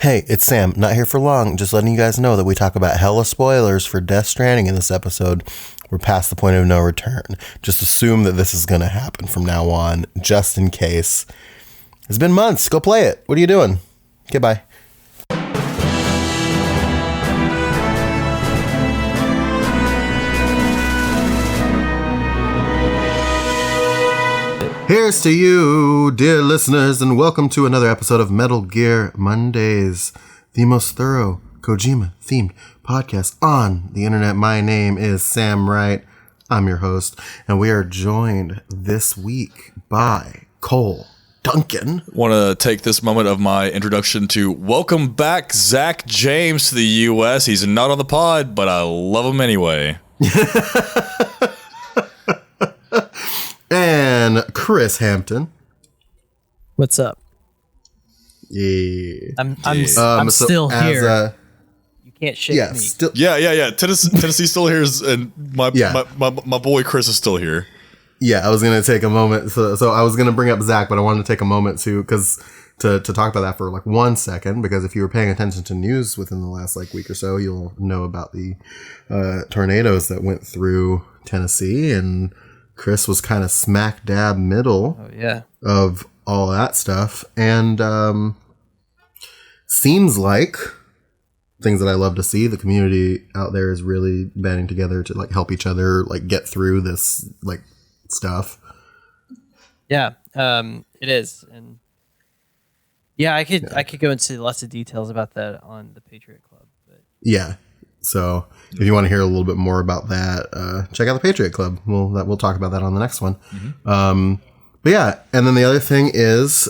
Hey, it's Sam, not here for long, just letting you guys know that we talk about hella spoilers for Death Stranding in this episode. We're past the point of no return. Just assume that this is going to happen from now on, just in case. It's been months. Go play it. What are you doing? Okay, bye. Here's to you, dear listeners, and welcome to another episode of Metal Gear Mondays, the most thorough Kojima-themed podcast on the internet. My name is Sam Wright. I'm your host, and we are joined this week by Cole Duncan. Want to take this moment of my introduction to welcome back Zach James to the U.S. He's not on the pod, but I love him anyway. And Chris Hampton. What's up? Yeah. I'm still here. You can't shake me. Yeah. Tennessee's still here, and my boy Chris is still here. Yeah, I was gonna take a moment. So I was gonna bring up Zach, but I wanted to take a moment to talk about that for like 1 second, because if you were paying attention to news within the last week or so, you'll know about the tornadoes that went through Tennessee, and Chris was kind of smack dab middle of all that stuff. And seems like things that I love to see. The community out there is really banding together to help each other get through this stuff. Yeah, it is. And yeah, I could go into lots of details about that on the Patriot Club. But yeah. So if you want to hear a little bit more about that, check out the Patriot Club. We'll talk about that on the next one. Mm-hmm. But yeah, and then the other thing is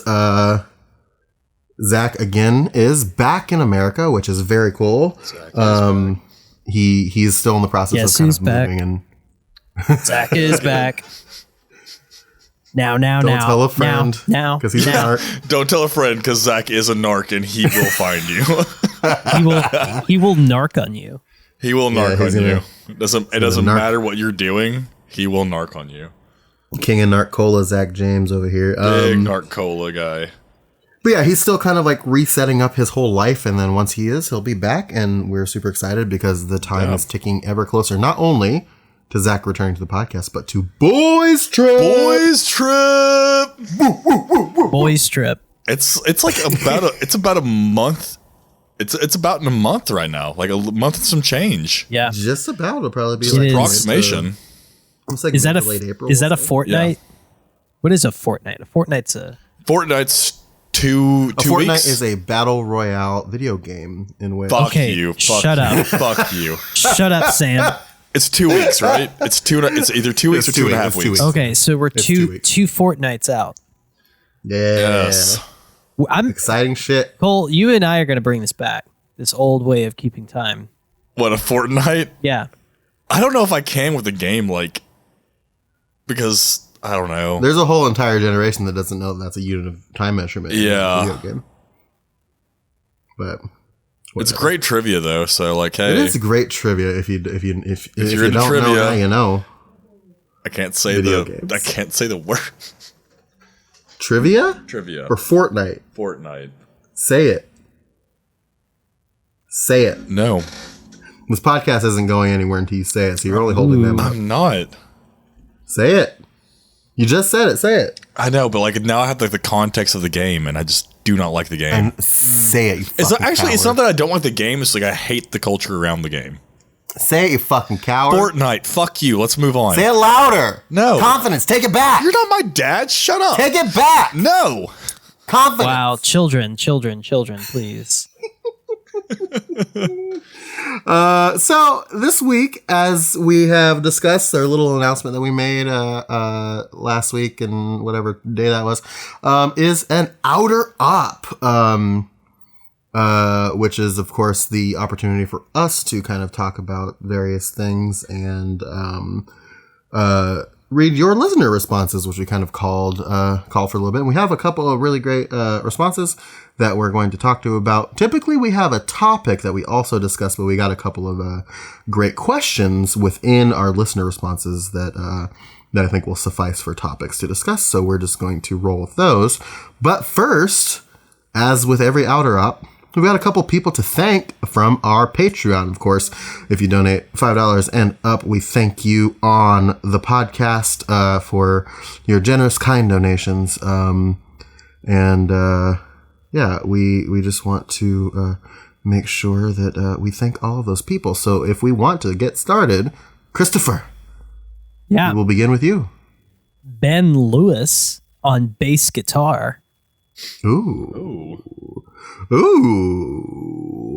Zach again is back in America, which is very cool. He's still in the process of kind of moving, and Zach is back. Don't tell a friend. Now, because he's a narc. Don't tell a friend, because Zach is a narc, and he will find you. He will narc on you. He will narc on you. It doesn't matter what you're doing. He will narc on you. King of Narcola, Zach James over here. Big Narcola guy. But yeah, he's still kind of resetting up his whole life, and then once he'll be back, and we're super excited because the time is ticking ever closer. Not only to Zach returning to the podcast, but to Boys Trip. Boys Trip. Boys Trip. It's about a month. It's about in a month right now, a month and some change. Yeah, just about. It'll probably be approximation. Is that a fortnight? Yeah. What is a fortnight? Fortnight's two weeks. A fortnight is a battle royale video game in which. Fuck you. Shut up. Fuck you. Shut up, Sam. It's 2 weeks, right? It's either 2 weeks or 2.5 weeks. Okay, so we're two fortnights out. Yeah. Yes. Exciting shit. Cole, you and I are going to bring this back. This old way of keeping time. What, a fortnight? Yeah. I don't know if I can with a game because I don't know. There's a whole entire generation that doesn't know that's a unit of time measurement. Yeah. In a video game. But it's great trivia though. So hey, it is great trivia if you don't trivia, know, now you know. I can't say the word. Trivia or Fortnite. Fortnite. Say it. No. This podcast isn't going anywhere until you say it, so you're only holding them up. I'm not. Say it. You just said it. Say it. I know, but now I have the context of the game, and I just do not like the game. And say it. It's not that I don't like the game. It's I hate the culture around the game. Say it, you fucking coward. Fortnite. Fuck you. Let's move on. Say it louder. No. Confidence. Take it back. You're not my dad. Shut up. Take it back. No. Confidence. Wow. Children, please. So this week, as we have discussed, our little announcement that we made last week and whatever day that was, is an outer op, which is of course the opportunity for us to kind of talk about various things and read your listener responses, which we kind of called for a little bit. And we have a couple of really great responses that we're going to talk to about. Typically, we have a topic that we also discuss, but we got a couple of great questions within our listener responses that I think will suffice for topics to discuss. So we're just going to roll with those. But first, as with every outer op, we've got a couple people to thank from our Patreon. Of course, if you donate $5 and up, we thank you on the podcast for your generous, kind donations. Yeah, we just want to make sure that we thank all of those people. So if we want to get started, Christopher, Yeah. we'll begin with you. Ben Lewis on bass guitar. Ooh.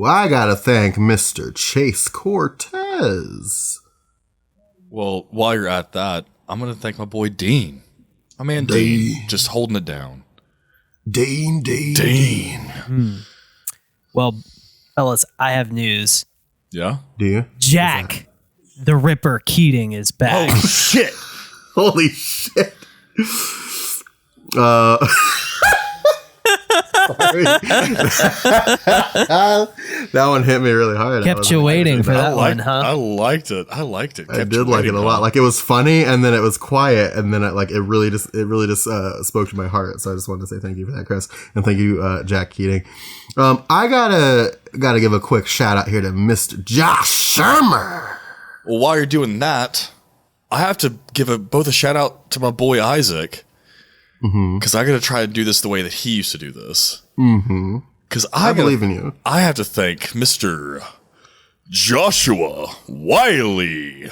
I gotta thank Mr. Chase Cortez. Well, while you're at that, I'm going to thank my boy Dean. My man Dean, just holding it down. Dean. Well, fellas, I have news. Yeah? Do you? Jack the Ripper Keating is back. Oh, shit. Holy shit. Sorry. That one hit me really hard. Kept you waiting for that one, huh? I liked it. I Did like it a lot. Like it was funny, and then it was quiet, and then it really just spoke to my heart. So I just wanted to say thank you for that, Chris, and thank you, Jack Keating. I gotta give a quick shout out here to Mr. Josh Shermer. Well, while you're doing that, I have to give both a shout out to my boy Isaac. Because I got to try to do this the way that he used to do this. Because I believe in you. I have to thank Mr. Joshua Wiley.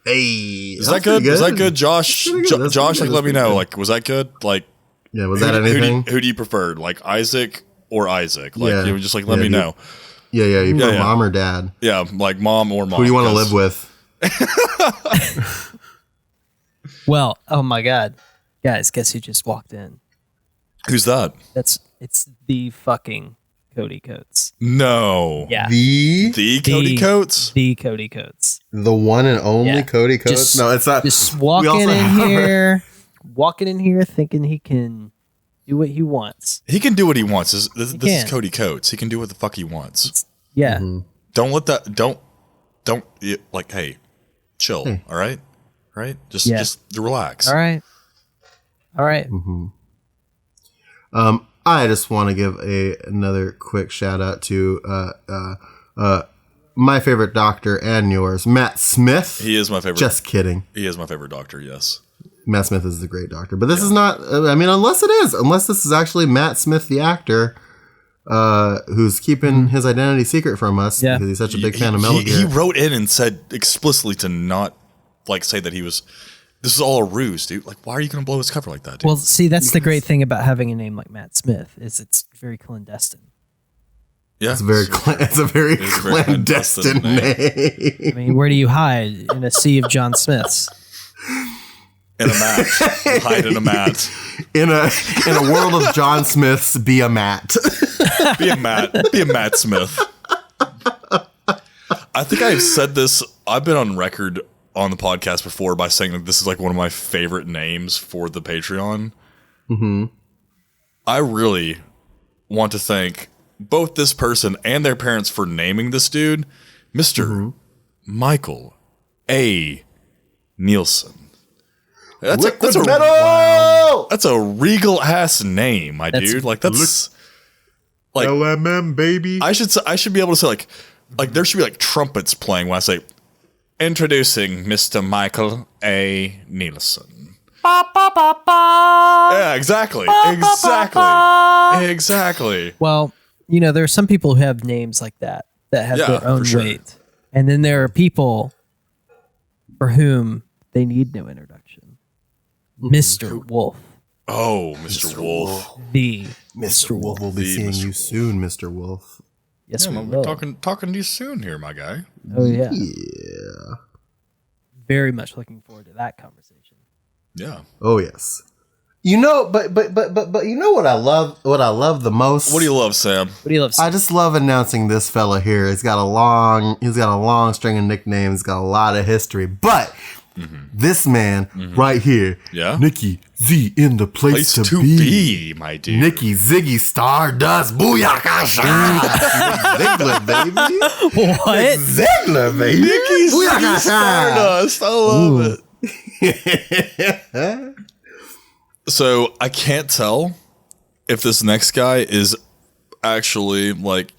Hey, Is that good? Is that good, Josh? Josh, like, let me know. Like, was that good? Like, yeah, was that anything? Who do you prefer? Like Isaac or Isaac? Like, Yeah. you know, just like let me know. Yeah, you prefer yeah. mom or dad? Yeah, like mom or mom. Who do you want to live with? Well, oh my God. Guys, guess who just walked in? Who's that? It's the fucking Cody Coates. No. Yeah. The Cody Coates? The Cody Coates. The one and only Yeah. Cody Coates? No, it's not. Just We walking also in have- here thinking he can do what he wants. He can do what he wants. This is can. Cody Coates. He can do what the fuck he wants. Yeah. Don't let that. Don't. Like, hey, chill. All right. Right. Just relax. All right. I just want to give another quick shout out to my favorite doctor and yours, Matt Smith. He is my favorite. Just kidding. He is my favorite doctor. Yes. Matt Smith is the great doctor, but this is not. I mean, unless this is actually Matt Smith, the actor, who's keeping his identity secret from us because he's such a big fan of Metal Gear. He wrote in and said explicitly to not say that he was. This is all a ruse, dude. Like, why are you going to blow his cover like that, dude? Well, see, that's the great thing about having a name like Matt Smith is it's very clandestine. yeah, It's a very clandestine name. I mean, where do you hide in a sea of John Smiths? in a mat. Hide in a mat. In a world of John Smiths, be a Matt. Be a Matt Smith. I think I've said this. I've been on record on the podcast before by saying that this is like one of my favorite names for the Patreon. I really want to thank both this person and their parents for naming this dude, Mr. Michael A. Nielsen. That's a regal ass name, my dude. Like that's like LMM baby. I should be able to say like there should be like trumpets playing when I say introducing Mr. Michael A. Nielsen. Yeah, exactly. Well, you know, there are some people who have names like that have their own for sure. weight. And then there are people for whom they need no introduction. Mr. Wolf. Oh, Mr. Wolf. The Mr. Wolf will be seeing you soon, Mr. Wolf. Yes, we We're will. talking to you soon here, my guy. Oh, yeah. Yeah. Very much looking forward to that conversation. Yeah. Oh yes. You know, but you know what I love? What I love the most? What do you love, Sam? What do you love? I just love announcing this fella here. He's got a long string of nicknames. He's got a lot of history, but this man right here, Nikki Z in the place to be, my dude. Nikki Ziggy Stardust, Booyaka Ziggler, baby. What? Ziggler, baby. Nikki Booyaka Stardust. I love it. So I can't tell if this next guy is actually like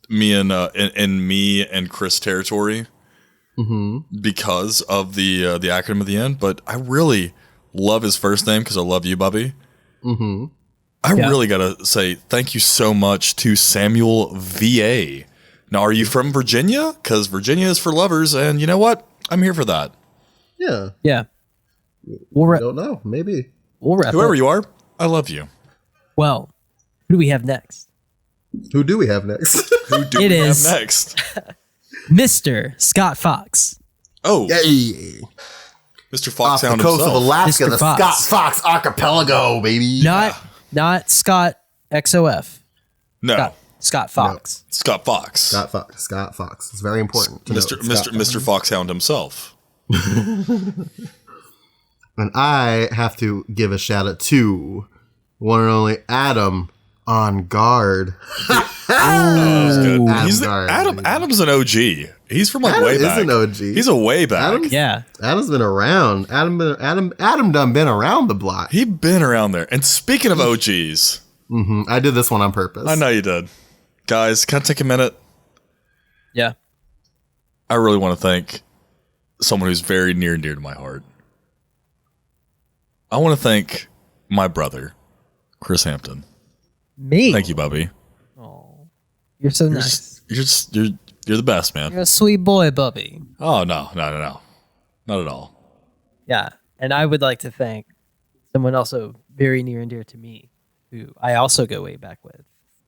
me and in me and Chris territory because of the acronym at the end. But I really love his first name because I love you, Bubby. I really gotta say thank you so much to Samuel VA. Now, are you from Virginia? Because Virginia is for lovers, and you know what? I'm here for that. Yeah. Yeah. Don't know. Maybe. We'll wrap Whoever up. you are, I love you. Well, who do we have next? Who do we have next? Who do It we is- have next? Mr. Scott Fox. Oh, Yay. Mr. Off Foxhound the coast himself. of Alaska, Mr. the Fox. Scott Fox Archipelago, baby. Not Scott XOF. No, Scott Fox. Scott Fox. Scott Fox. It's very important. To know Mr. Foxhound himself. And I have to give a shout out to one and only Adam on guard. That's good. Adam Guard, baby. Adam's an OG. He's from like Adam way is back. an OG. He's a way back. Adam's- Yeah. Adam's been around. Adam done been around the block. He been around there. And speaking of OGs, I did this one on purpose. I know you did. Guys, can I take a minute? Yeah. I really want to thank someone who's very near and dear to my heart. I want to thank my brother, Chris Hampton. Me. Thank you, Bubby. You're so nice. You're the best, man. You're a sweet boy, Bubby. Oh no, not at all. Yeah. And I would like to thank someone also very near and dear to me, who I also go way back with.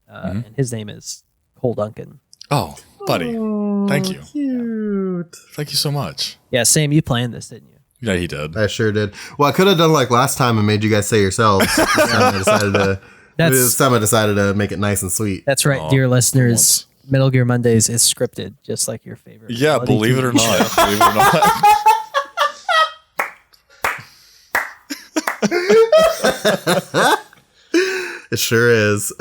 And his name is Cole Duncan. Oh, buddy, thank you. Cute. Thank you so much. Yeah, Sam, you planned this, didn't you? Yeah, he did. I sure did. Well, I could have done like last time and made you guys say yourselves. This time I decided to make it nice and sweet. That's right, dear listeners. Metal Gear Mondays is scripted, just like your favorite. Yeah, reality believe it TV or not. Believe it or not. It sure is.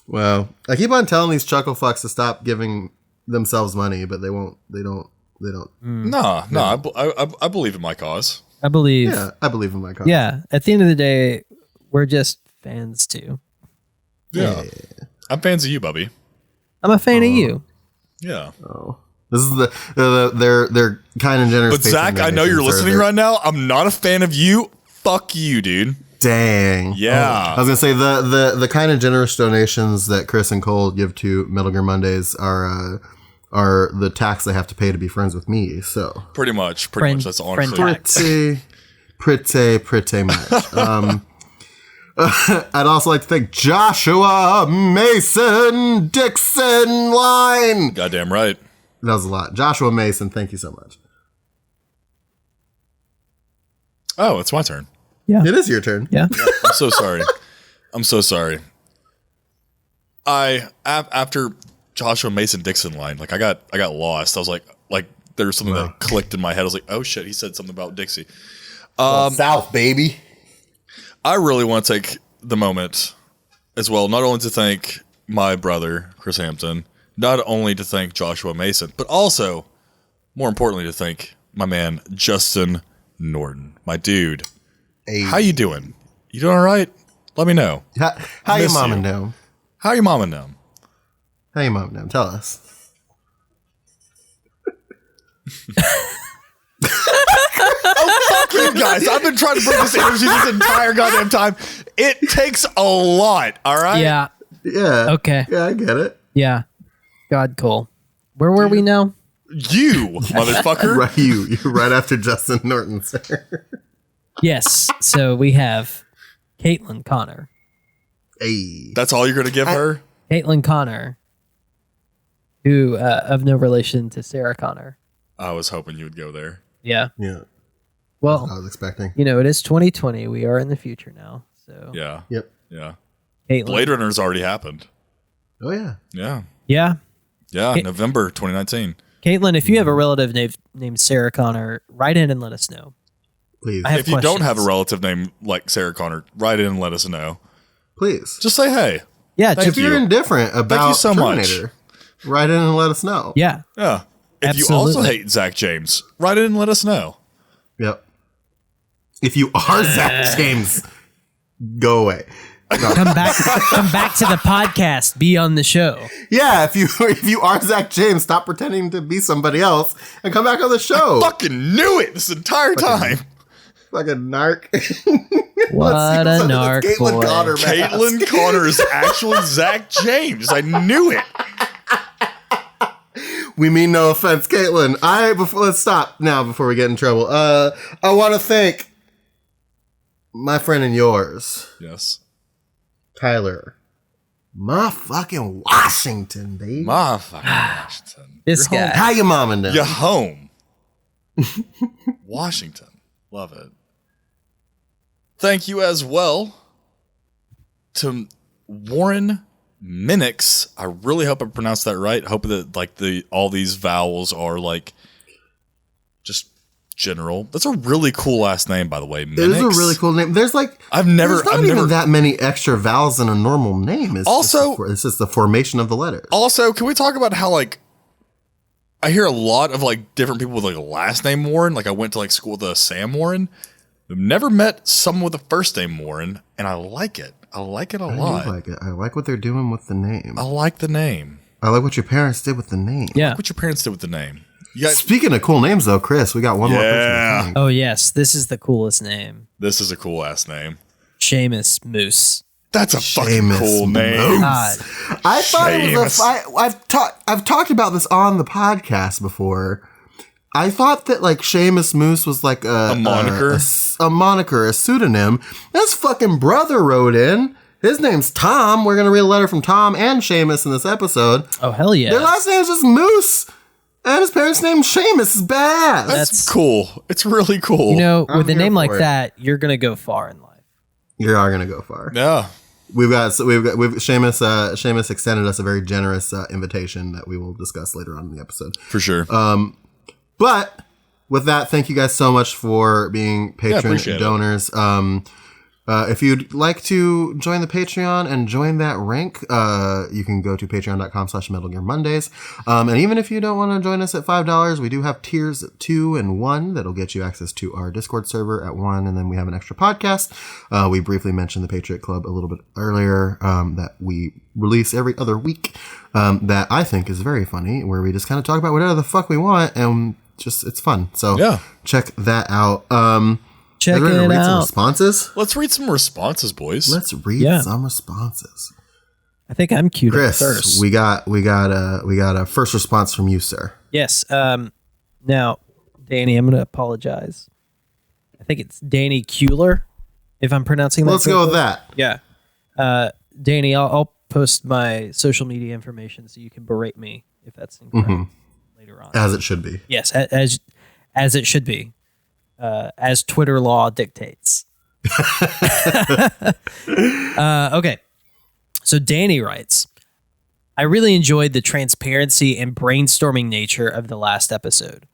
Well, I keep on telling these chuckle fucks to stop giving themselves money, but they won't. They don't. No, I believe in my cause. I believe. Yeah, I believe in my cause. Yeah, at the end of the day, we're just fans too. Yeah. I'm fans of you, Bubby. I'm a fan of you. Yeah. This is their kind and generous. But Zach, I know you're listening right now. I'm not a fan of you. Fuck you, dude. Dang. Yeah. I was gonna say the kind and generous donations that Chris and Cole give to Metal Gear Mondays are the tax they have to pay to be friends with me. So Pretty much. Friend- That's friend honestly. tax. pretty much. I'd also like to thank Joshua Mason Dixon Line. Goddamn right. That was a lot. Joshua Mason, thank you so much. Oh, it's my turn. Yeah. It is your turn. Yeah. I'm so sorry. I'm so sorry. After Joshua Mason Dixon line, like I got lost. I was like there was something that clicked in my head. I was like, oh shit, he said something about Dixie. South, baby. I really want to take the moment as well, not only to thank my brother, Chris Hampton, not only to thank Joshua Mason, but also, more importantly, to thank my man, Justin Norton. My dude. Hey. How you doing? You doing all right? Let me know. How you Miss mom you. and them? How your mom and them? How you mom and them? Tell us. Fuck you guys. I've been trying to bring this energy this entire goddamn time. It takes a lot, all right? Yeah. Yeah. Okay. Yeah, I get it. Yeah. God, Cole. Where were we now? You, motherfucker. Right, you're right after Justin Norton, sir. Yes. So we have Caitlin Connor. Hey. That's all you're going to give her? Caitlin Connor, who of no relation to Sarah Connor. I was hoping you would go there. Yeah. Yeah, I Well, was expecting. you know, it is 2020. We are in the future now. So Yeah. Yep. Yeah. Caitlin. Blade Runner's already happened. Oh yeah. Yeah. Yeah. Yeah. Hey. November 2019. Caitlin, if you have a relative named Sarah Connor, write in and let us know. Please. I have If you don't have a questions. relative named like Sarah Connor, write in and let us know. Please. Just say hey. Yeah. Thank If you're you. indifferent about you so much. Terminator, write in and let us know. Yeah. Yeah. If you also Absolutely. hate Zach James, write in and let us know. Yep. If you are Zach James, go away. Come back to the podcast. Be on the show. Yeah, if you are Zach James, stop pretending to be somebody else and come back on the show. Fucking knew it this entire time. Fucking narc. What a narc Caitlin boy. Connor, man. Caitlin Connor is actually Zach James. I knew it. We mean no offense, Caitlin. Let's stop now before we get in trouble. I want to thank my friend and yours, Yes. Tyler. Motherfucking Washington, baby. Motherfucking Washington. This You're guy. home. How your mama know? You're home. Washington. Love it. Thank you as well to Warren Minix. I really hope I pronounced that right. Hope that like all these vowels are like just general. That's a really cool last name, by the way. Minix. It is a really cool name. There's like There's not even that many extra vowels in a normal name. It's it's just the formation of the letters. Also, can we talk about how like I hear a lot of like different people with like a last name Warren. Like I went to like school with a Sam Warren. I've never met someone with a first name Warren, and I like it. I like it a lot. I like it. I like what they're doing with the name. I like the name. I like what your parents did with the name. Yeah. What your parents did with the name. You guys, Speaking of cool names, though, Chris, we got one more person. Yeah. to thank. Oh, yes. This is the coolest name. this is a cool ass name. Seamus Moose. That's a fucking Seamus cool name. Moose. God. I thought it was Seamus. I've talked about this on the podcast before. I thought that like Seamus Moose was like a moniker? a moniker, a pseudonym. His fucking brother wrote in. His name's Tom. We're gonna read a letter from Tom and Seamus in this episode. Oh, hell yeah. Their last name is just Moose, and his parents' name Seamus is badass. That's cool. It's really cool. You know, I'm with a here name like for it. that, you're going to go far in life. You are gonna go far. Yeah. Seamus extended us a very generous invitation that we will discuss later on in the episode. For sure. But with that, thank you guys so much for being patron appreciate it. donors. If you'd like to join the Patreon and join that rank, you can go to patreon.com/Metal Gear Mondays. And even if you don't want to join us at $5, we do have tiers at 2 and 1 that'll get you access to our Discord server at 1, and then we have an extra podcast. We briefly mentioned the Patriot Club a little bit earlier, that we release every other week, that I think is very funny, where we just kind of talk about whatever the fuck we want, and just it's fun. So Yeah. check that out. Check Are we ready to it read some out. responses? Let's read some responses, boys. Let's read Yeah. some responses. I think I'm cute Chris, first. we got a first response from you, sir. Yes. Now, Danny, I'm going to apologize. I think it's Danny Kuehler, if I'm pronouncing that Let's go with correctly. that. Yeah. Danny, I'll post my social media information so you can berate me if that's incorrect later on. As it should be. Yes, as it should be, as Twitter law dictates. Okay, so Danny writes, I really enjoyed the transparency and brainstorming nature of the last episode.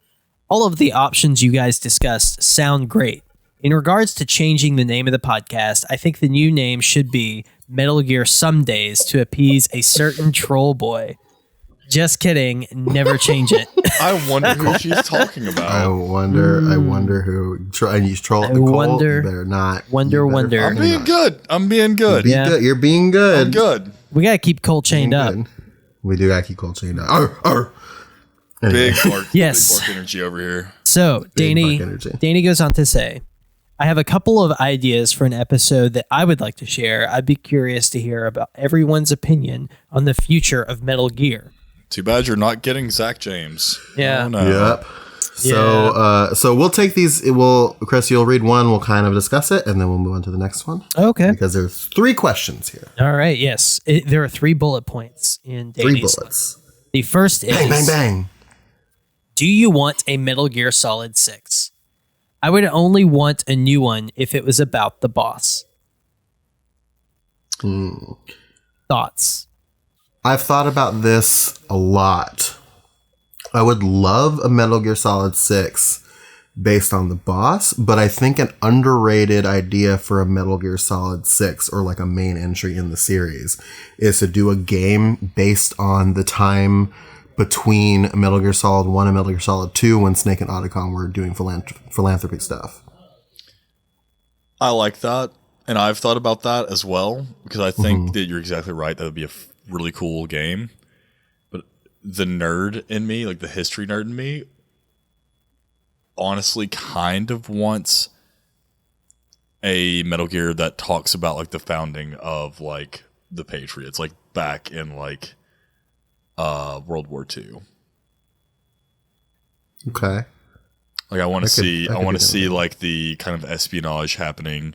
All of the options you guys discussed sound great. In regards to changing the name of the podcast, I think the new name should be Metal Gear Some Days to appease a certain troll boy. Just kidding. Never change it. I wonder who she's talking I about. wonder who and you troll I Nicole. wonder- You better not. wonder. You better I'm fucking being not. good. I'm being good. Be Yeah. good. You're being good. I'm good. We gotta keep Cole chained up. Good. We do gotta keep cold chained up. Arr, arr. Anyway. Big bark. Yes. Big bark energy over here. So Danny bark energy. goes on to say, I have a couple of ideas for an episode that I would like to share. I'd be curious to hear about everyone's opinion on the future of Metal Gear. Too bad you're not getting Zach James. Yeah. Oh, no. Yep. So we'll take these. Chris, you'll read one. We'll kind of discuss it, and then we'll move on to the next one Okay. because there's 3 questions here. All right. Yes. There are 3 bullet points in 3 Danny's. bullets. The first is, Bang, bang, bang. do you want a Metal Gear Solid 6? I would only want a new one if it was about the boss. Thoughts? I've thought about this a lot. I would love a Metal Gear Solid 6 based on the boss, but I think an underrated idea for a Metal Gear Solid 6 or like a main entry in the series is to do a game based on the time between Metal Gear Solid 1 and Metal Gear Solid 2 when Snake and Otacon were doing philanthropy stuff. I like that. And I've thought about that as well, because I think that you're exactly right. That would be a really cool game. But the nerd in me, like the history nerd in me, honestly kind of wants a Metal Gear that talks about like the founding of like the Patriots, like back in like World War II. Okay. Like I want to see, I want to see that. like the kind of espionage happening,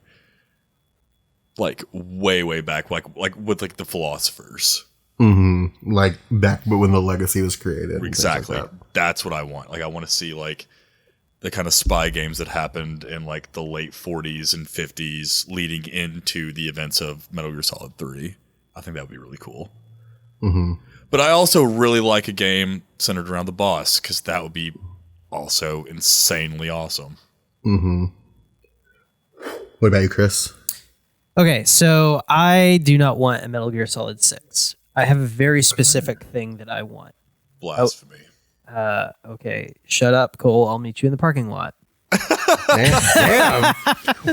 like way back, like with like the philosophers. Like back, but when the Legacy was created. and things Exactly. like that. That's what I want. Like I want to see like the kind of spy games that happened in like the late 40s and 50s, leading into the events of Metal Gear Solid 3. I think that would be really cool. But I also really like a game centered around the boss, because that would be also insanely awesome. What about you, Chris? Okay, so I do not want a Metal Gear Solid 6. I have a very specific thing that I want. Blasphemy. Okay, shut up, Cole. I'll meet you in the parking lot. Damn.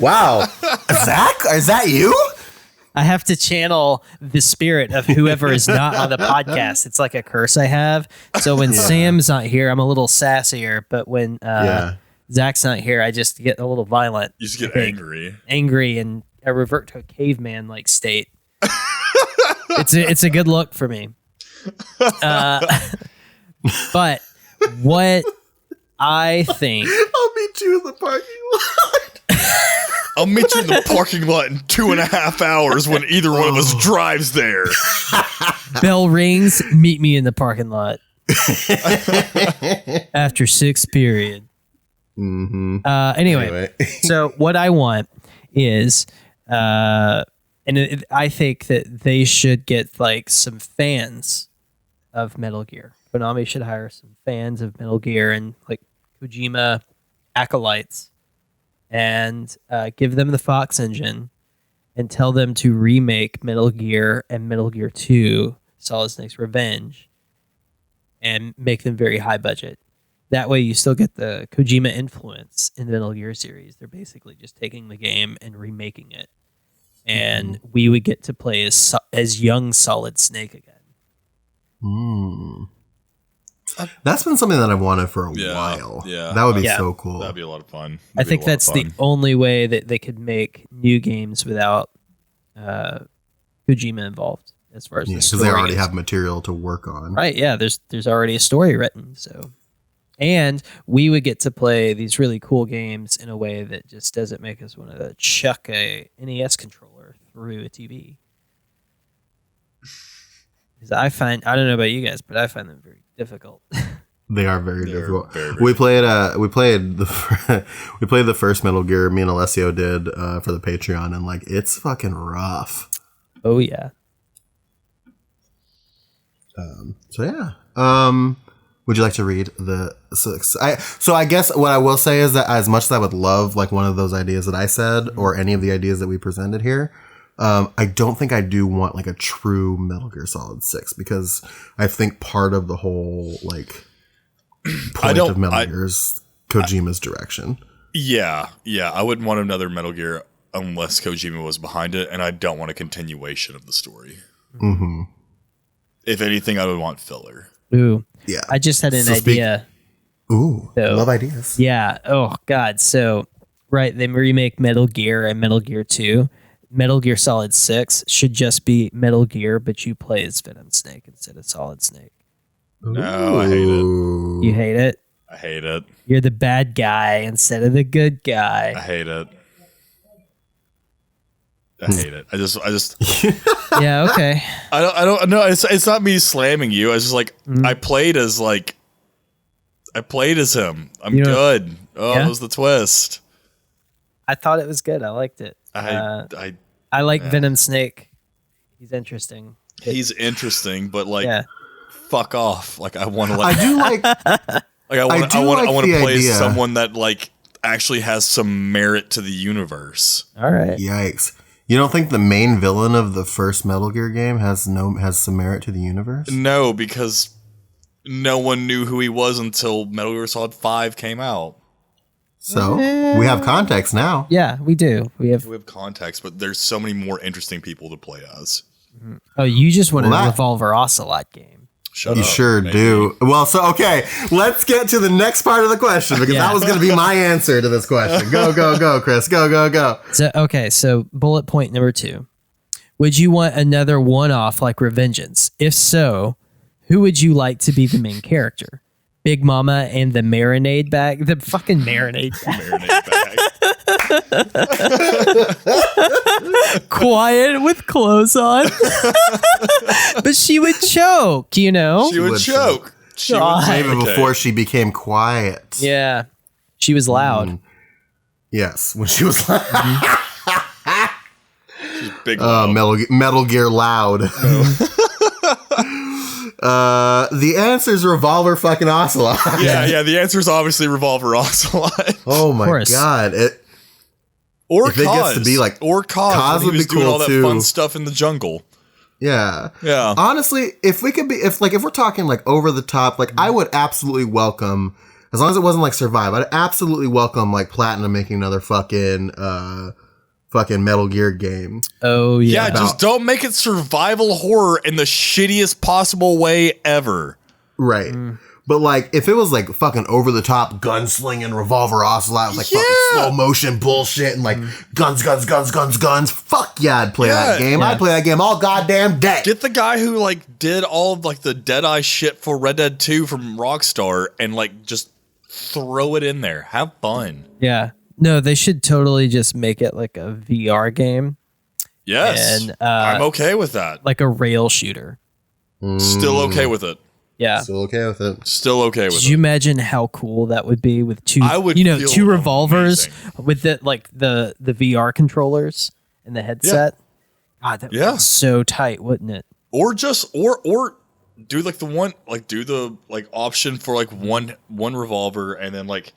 Wow. Zach, is that you? I have to channel the spirit of whoever is not on the podcast. It's like a curse I have. So when Sam's not here, I'm a little sassier. But when Zach's not here, I just get a little violent. You just get angry, and I revert to a caveman-like state. It's a good look for me. But what I think, I'll meet you in the parking lot. I'll meet you in the parking lot in 2.5 hours when either one of us drives there. bell rings, meet me in the parking lot after 6 period. Anyway, so what I want is, I think that they should get like some fans of Metal Gear. Konami should hire some fans of Metal Gear and like Kojima acolytes, and give them the Fox engine and tell them to remake Metal Gear and Metal Gear 2 Solid Snake's Revenge and make them very high budget. That way you still get the Kojima influence in the Metal Gear series. They're basically just taking the game and remaking it. And we would get to play as young Solid Snake again. That's been something that I've wanted for a while. Yeah. That would be so cool. That'd be a lot of fun. I think that's the only way that they could make new games without Kojima involved, as far as the Because story they already is. have material to work on. Right, yeah, there's already a story written, so. And we would get to play these really cool games in a way that just doesn't make us want to chuck a NES controller through a TV. Because I don't know about you guys, but I find them very difficult. They are very difficult. very we played the first Metal Gear. Me and Alessio did for the Patreon, and like it's fucking rough. Oh yeah. So yeah. Would you like to read the six? So I guess what I will say is that as much as I would love like one of those ideas that I said, or any of the ideas that we presented here, I don't think I do want like a true Metal Gear Solid 6, because I think part of the whole like point of Metal Gear is Kojima's direction. Yeah. I wouldn't want another Metal Gear unless Kojima was behind it, and I don't want a continuation of the story. If anything, I would want filler. Ooh. Yeah. I just had an idea. Love ideas. Yeah. Oh God. So, right, they remake Metal Gear and Metal Gear 2. Metal Gear Solid 6 should just be Metal Gear, but you play as Venom Snake instead of Solid Snake. No, I hate it. You hate it? I hate it. You're the bad guy instead of the good guy. I hate it. I hate it. I just Yeah, okay. I don't know. It's not me slamming you. I was just like, I played as him. I'm good. Oh, Yeah? that was the twist. I thought it was good. I liked it. I like Venom Snake. He's interesting. He's interesting, but like, Yeah. fuck off. Like, I want to I do like. I want to the play idea. as someone that like actually has some merit to the universe. All right. Yikes! You don't think the main villain of the first Metal Gear game has some merit to the universe? No, because no one knew who he was until Metal Gear Solid 5 came out. So we have context now. Yeah, we do. We have. We have context, but there's so many more interesting people to play as. Oh, you just want a Well, that- Revolver Ocelot game. Shut You up. sure maybe. do. Well, so okay, let's get to the next part of the question because Yeah. that was going to be my answer to this question. Go, Chris. Go. So okay, so bullet point number 2. Would you want another one-off like Revengeance? If so, who would you like to be the main character? Big Mama and the marinade bag? The fucking marinade bag. Marinade bag. Quiet with clothes on. But she would choke, you know? She would would choke. She God. would Maybe suffocate. before she became quiet. Yeah. She was loud. Yes, when she was like Big loud. Metal Gear Loud. The answer is Revolver fucking Ocelot. Yeah. The answer is obviously Revolver Ocelot. Oh my course. god. Or If it Kaz. gets to be like- or Kaz, Kaz when he would was be doing cool all that too. fun stuff in the jungle. Yeah. Yeah. Honestly, if we're talking like over the top, like I would absolutely welcome, as long as it wasn't like Survive, I'd absolutely welcome like Platinum making another fucking Metal Gear game. Oh, Yeah, yeah. just don't make it survival horror in the shittiest possible way ever. Right. But like if it was like fucking over the top gunslinging Revolver Ocelot, like fucking Yeah. slow motion bullshit and like guns, fuck yeah, I'd play that Yeah. game. Yeah. I'd play that game all goddamn day. Get the guy who like did all of like the Deadeye shit for Red Dead 2 from Rockstar and like just throw it in there. Have fun. Yeah. No, they should totally just make it like a VR game, Yes. And, I'm okay with that. like a rail shooter. Still okay with it. Yeah. Still okay with it. Still okay with Could it. you imagine how cool that would be with two? I would feel two revolvers amazing. with the the VR controllers and the headset. God, that would Yeah. be so tight, wouldn't it? Or just or do like the one like do the like option for like one revolver and then like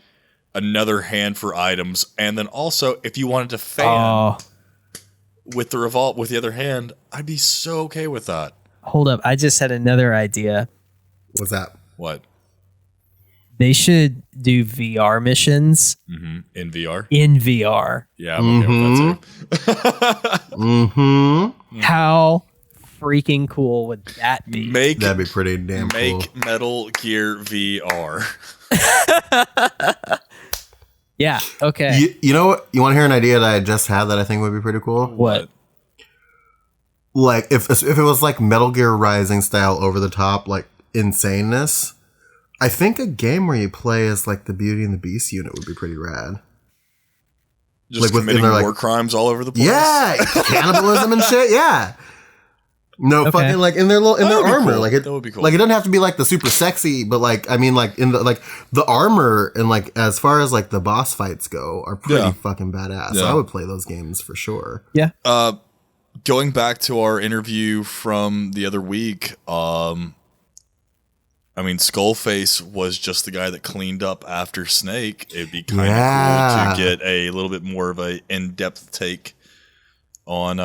another hand for items, and then also if you wanted to fan Oh, with the with the other hand, I'd be so okay with that. hold up! I just had another idea. What's that? What? They should do VR missions In VR? in VR. Yeah, I'm okay with that too. Mm-hmm. How freaking cool would that be? Make That'd be pretty damn cool. make Metal Gear VR. Yeah. Okay. You know what? You want to hear an idea that I just had that I think would be pretty cool? What? Like if it was like Metal Gear Rising style over the top like insaneness, I think a game where you play as like the Beauty and the Beast unit would be pretty rad. Just Like within committing their, like- war crimes all over the place. Yeah, cannibalism and shit. Yeah. No, Okay. fucking like in their That would be armor, cool. like it. That would be cool. Like it doesn't have to be like the super sexy, but like I mean, like in the armor and like as far as like the boss fights go, are pretty Yeah. fucking badass. So Yeah. I would play those games for sure. Yeah. Going back to our interview from the other week, I mean, Skullface was just the guy that cleaned up after Snake. It'd be kind of Yeah. cool to get a little bit more of a in-depth take on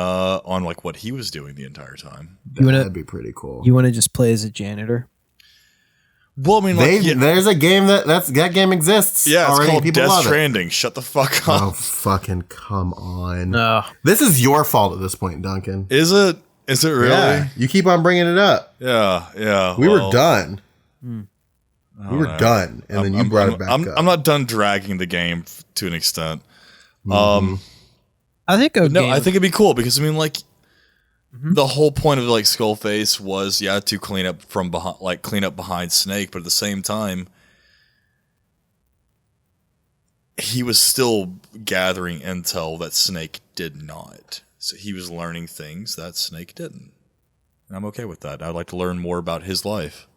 like what he was doing the entire time. You wanna- That'd be pretty cool. You want to just play as a janitor? Well, I mean, like, yeah, There's a game that game exists. it's already. called People Death love it. Stranding. Shut the fuck up. Oh fucking come on! No. This is your fault at this point, Duncan. Is it? Is it really? Yeah, you keep on bringing it up. Yeah. We were well, done. I We don't were know. done, and then you brought it back I'm, up. I'm not done dragging the game to an extent. I think a No, game. I think it'd be cool because I mean, like, the whole point of like Skullface was to clean up from behind, like clean up behind Snake, but at the same time, he was still gathering intel that Snake did not. So he was learning things that Snake didn't, and I'm okay with that. I'd like to learn more about his life.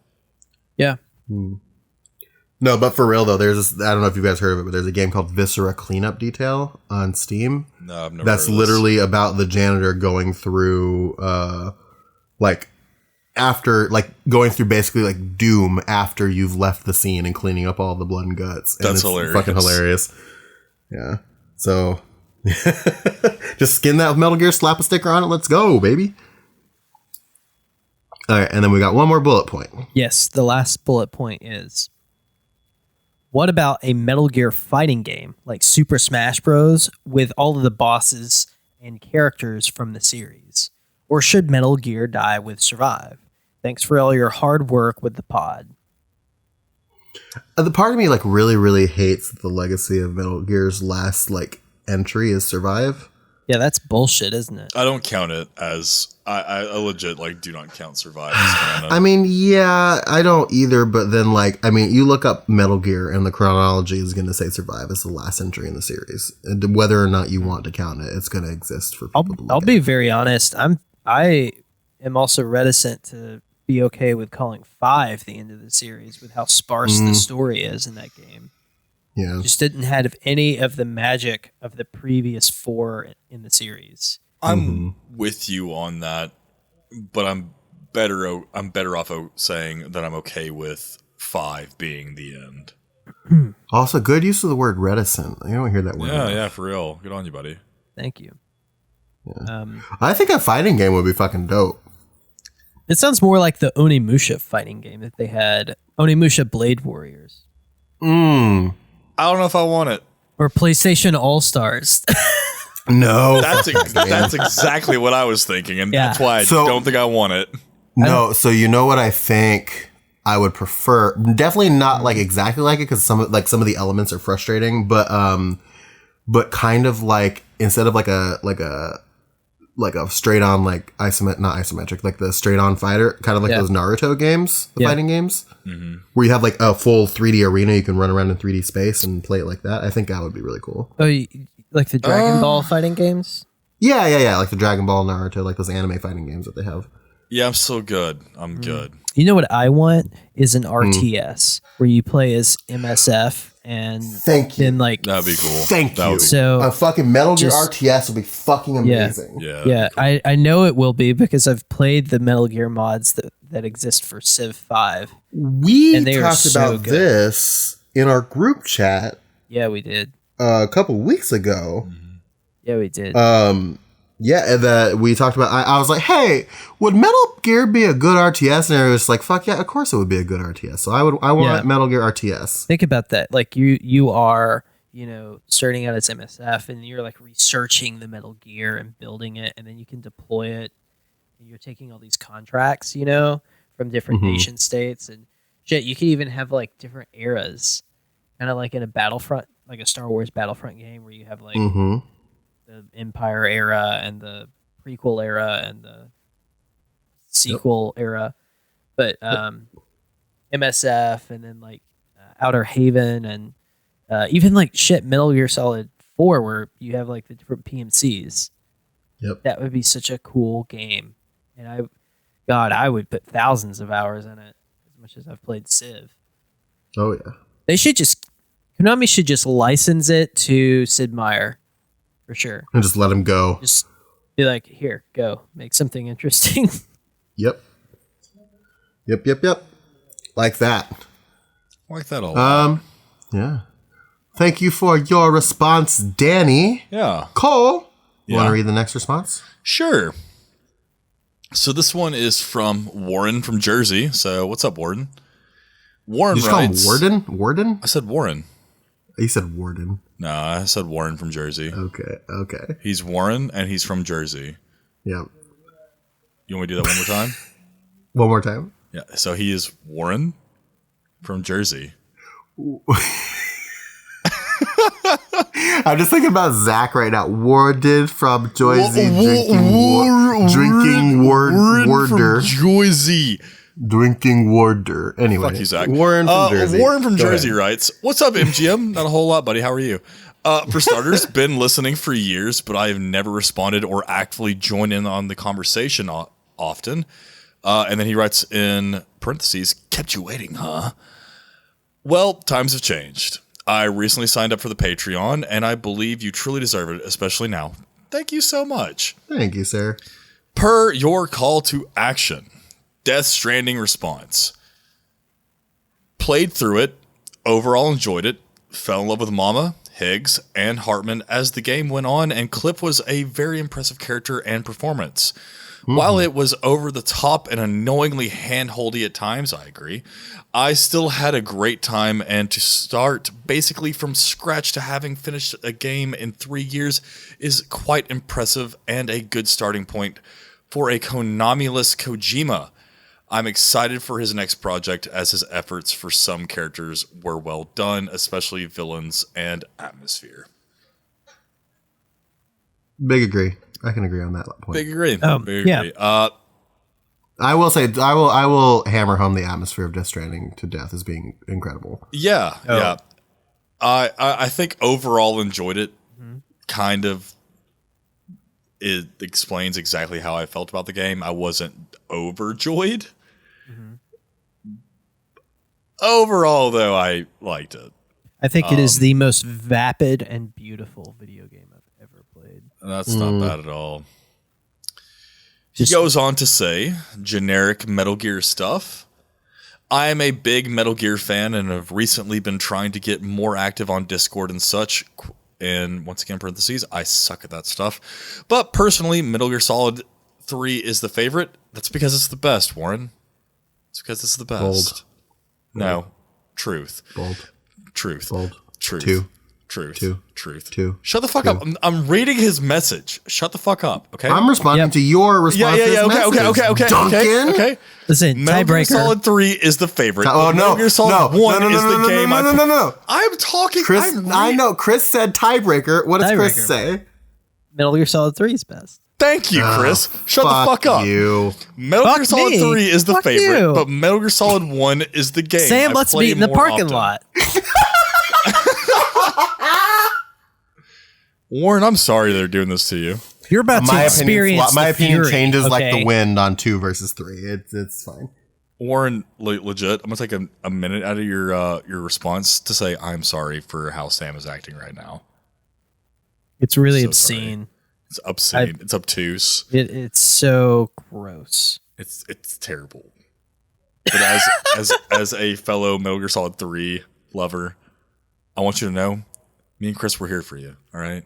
Yeah. No, but for real though, there's this, I don't know if you guys heard of it, but there's a game called Viscera Cleanup Detail on Steam. No, I've never. That's heard of this. literally about the janitor going through, like after, like going through basically like Doom after you've left the scene and cleaning up all the blood and guts. And That's it's hilarious. Fucking hilarious. Yeah. So just skin that with Metal Gear, slap a sticker on it. Let's go, baby. All right, and then we got one more bullet point. Yes. The last bullet point is: what about a Metal Gear fighting game like Super Smash Bros. With all of the bosses and characters from the series? Or should Metal Gear die with Survive? Thanks for all your hard work with the pod. The part of me like really hates the legacy of Metal Gear's last like entry is Survive. Yeah, that's bullshit, isn't it? I don't count it as I legit like do not count Survive as canon. I mean, yeah, I don't either. But then, like, I mean, you look up Metal Gear, and the chronology is going to say Survive as the last entry in the series. And whether or not you want to count it, it's going to exist for people to look I'll be very honest. I am also reticent to be okay with calling 5 the end of the series with how sparse the story is in that game. Yeah, Just didn't have any of the magic of the previous 4 in the series. I'm with you on that, but I'm better off saying that I'm okay with 5 being the end. Also, good use of the word reticent. I don't hear that word. Yeah, for real. Good on you, buddy. Thank you. Yeah. I think a fighting game would be fucking dope. It sounds more like the Onimusha fighting game that they had, Onimusha Blade Warriors. Mm. I don't know if I want it. Or PlayStation All-Stars. No. That's exactly what I was thinking, and Yeah. that's why I So- don't think I want it. No, so you know what I think I would prefer? Definitely not like exactly like it because some of the elements are frustrating, but kind of like instead of like a straight on like not isometric, like the straight on fighter, kind of like those Naruto games, the fighting games, where you have like a full 3D arena, you can run around in 3D space and play it like that. I think that would be really cool. Oh, like the Dragon Ball fighting games? Yeah, like the Dragon Ball, Naruto, like those anime fighting games that they have. Yeah, I'm so good. I'm good. You know what I want is an RTS where you play as MSF and Thank you. then like That'd be cool. Thank That you. would be so A fucking Metal Gear just- RTS would be fucking amazing. Yeah. I know it will be because I've played the Metal Gear mods that exist for Civ 5. We And they are talked so about good. this in our group chat Yeah, we did. a couple weeks ago. Yeah, we did. Yeah, that we talked about. I was like, "Hey, would Metal Gear be a good RTS?" And everyone was like, "Fuck yeah, of course it would be a good RTS." So I want Yeah. Metal Gear RTS. Think about that. Like you are, starting out as MSF and you're like researching the Metal Gear and building it, and then you can deploy it. And you're taking all these contracts, from different nation states and shit. You could even have like different eras, kind of like in a Battlefront, like a Star Wars Battlefront game, where you have like Mm-hmm. the Empire era and the prequel era and the sequel era, but MSF and then like Outer Haven and even like Metal Gear Solid 4 where you have like the different PMCs. Yep. That would be such a cool game, and I would put thousands of hours in it as much as I've played Civ. Oh yeah. Konami should just license it to Sid Meier. For sure. And just let him go. Just be like, here, go. Make something interesting. Yep. Like that. Like that a lot. Yeah. Thank you for your response, Danny. Yeah. Cole, you want Yeah. to read the next response? Sure. So this one is from Warren from Jersey. So what's up, Warren? Warren Did you call him writes. Warden? Warden? I said Warren. You said Warden. No, I said Warren from Jersey. Okay. He's Warren and he's from Jersey. Yeah. You want me to do that one more time? One more time. Yeah. So he is Warren from Jersey. I'm just thinking about Zach right now. Warden from Jersey drinking warder. Jersey. Drinking warder. Anyway. Fuck you, Zach. Warren from Jersey. Warren from Go Jersey ahead. writes, "What's up, MGM? Not a whole lot, buddy. How are you? For starters, been listening for years, but I have never responded or actively joined in on the conversation often." And then he writes in parentheses, "Kept you waiting, huh?" Well, times have changed. I recently signed up for the Patreon, and I believe you truly deserve it, especially now. Thank you so much. Thank you, sir. Per your call to action, Death Stranding response. Played through it, overall enjoyed it, fell in love with Mama, Higgs, and Hartman as the game went on, and Cliff was a very impressive character and performance. While it was over the top and annoyingly handholdy at times, I agree, I still had a great time, and to start basically from scratch to having finished a game in 3 years is quite impressive and a good starting point for a Konami-less Kojima. I'm excited for his next project as his efforts for some characters were well done, especially villains and atmosphere. Big agree. I can agree on that point. Big agree. Big yeah. agree. I will say I will hammer home the atmosphere of Death Stranding to death as being incredible. Yeah, yeah. I think overall enjoyed it. Kind of, it explains exactly how I felt about the game. I wasn't overjoyed. Overall, though, I liked it. I think it is the most vapid and beautiful video game I've ever played. That's not bad at all. Just- He goes on to say, generic Metal Gear stuff. I am a big Metal Gear fan and have recently been trying to get more active on Discord and such. And once again, parentheses, I suck at that stuff. But personally, Metal Gear Solid 3 is the favorite. That's because it's the best, Warren. It's because it's the best. Bold. No. Truth. Bold. Truth. Bold. Truth. Two. Truth. Two. Truth. Two. Shut the fuck Two. up. I'm reading his message. Shut the fuck up, okay? I'm responding to your response. yeah, to his okay, message. Duncan. okay. Listen, Metal Gear tiebreaker. Solid 3 is the favorite. Oh, but no, Metal Gear Solid no, 1 no, no, is no, the no, game no, no, no, no. I'm talking. Chris, I know. Chris said tiebreaker. What does Chris Tiebreaker. say? Metal Gear Solid 3 is best. Thank you, Chris. Shut the fuck up. You. Metal Fuck Gear Solid me. 3 is the Fuck favorite, you. but Metal Gear Solid 1 is the game. Sam, I let's play meet in the more parking often. lot. Warren, I'm sorry they're doing this to you. You're about to experience my the opinion fury, changes like okay? the wind on 2 versus 3. It's fine. Warren, legit, I'm gonna take a minute out of your response to say I'm sorry for how Sam is acting right now. It's really So obscene. It's obscene. It's obtuse. It's so gross. It's terrible. But as a fellow Metal Gear Solid 3 lover, I want you to know, me and Chris were here for you. All right.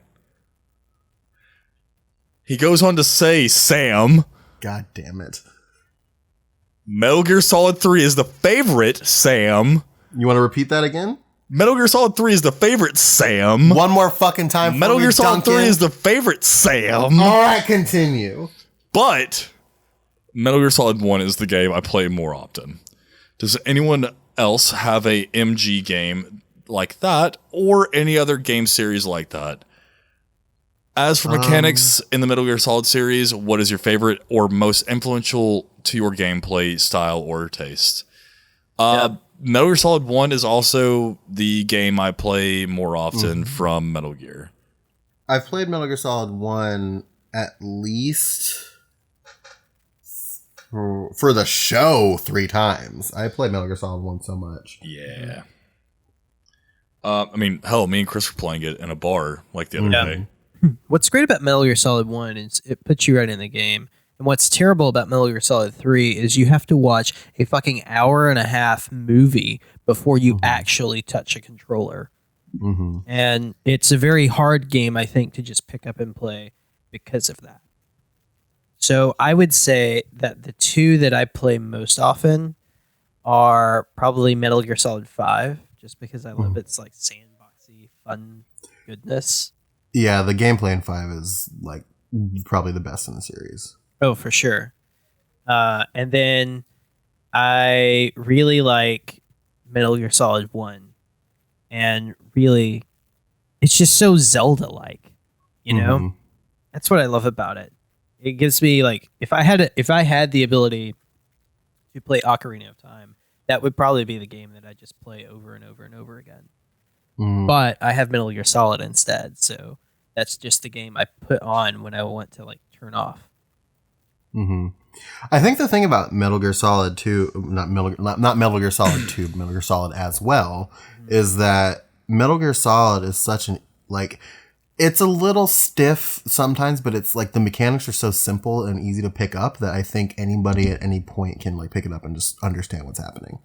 He goes on to say, Sam, God damn it. Metal Gear Solid 3 is the favorite, Sam. You want to repeat that again? Metal Gear Solid 3 is the favorite, Sam. One more fucking time. Metal for me, Gear Solid Duncan. 3 is the favorite, Sam. All right, continue. But Metal Gear Solid 1 is the game I play more often. Does anyone else have a MG game like that or any other game series like that? As for mechanics in the Metal Gear Solid series, what is your favorite or most influential to your gameplay style or taste? Metal Gear Solid 1 is also the game I play more often from Metal Gear. I've played Metal Gear Solid 1 at least for the show 3 times. I played Metal Gear Solid 1 so much. Yeah. I mean, hell, me and Chris were playing it in a bar like the other day. What's great about Metal Gear Solid 1 is it puts you right in the game. And what's terrible about Metal Gear Solid 3 is you have to watch a fucking hour and a half movie before you actually touch a controller. And it's a very hard game, I think, to just pick up and play because of that. So I would say that the 2 that I play most often are probably Metal Gear Solid 5, just because I love its like sandboxy fun goodness. Yeah, the gameplay in 5 is like probably the best in the series. Oh, for sure. And then I really like Metal Gear Solid 1. And really, it's just so Zelda-like, you know? That's what I love about it. It gives me like, if I had the ability to play Ocarina of Time, that would probably be the game that I just play over and over and over again. But I have Metal Gear Solid instead, so that's just the game I put on when I want to like turn off. I think the thing about Metal Gear Solid 2, not Metal Gear Solid 2, but Metal Gear Solid as well, is that Metal Gear Solid is such an, like, it's a little stiff sometimes, but it's like the mechanics are so simple and easy to pick up that I think anybody at any point can like pick it up and just understand what's happening.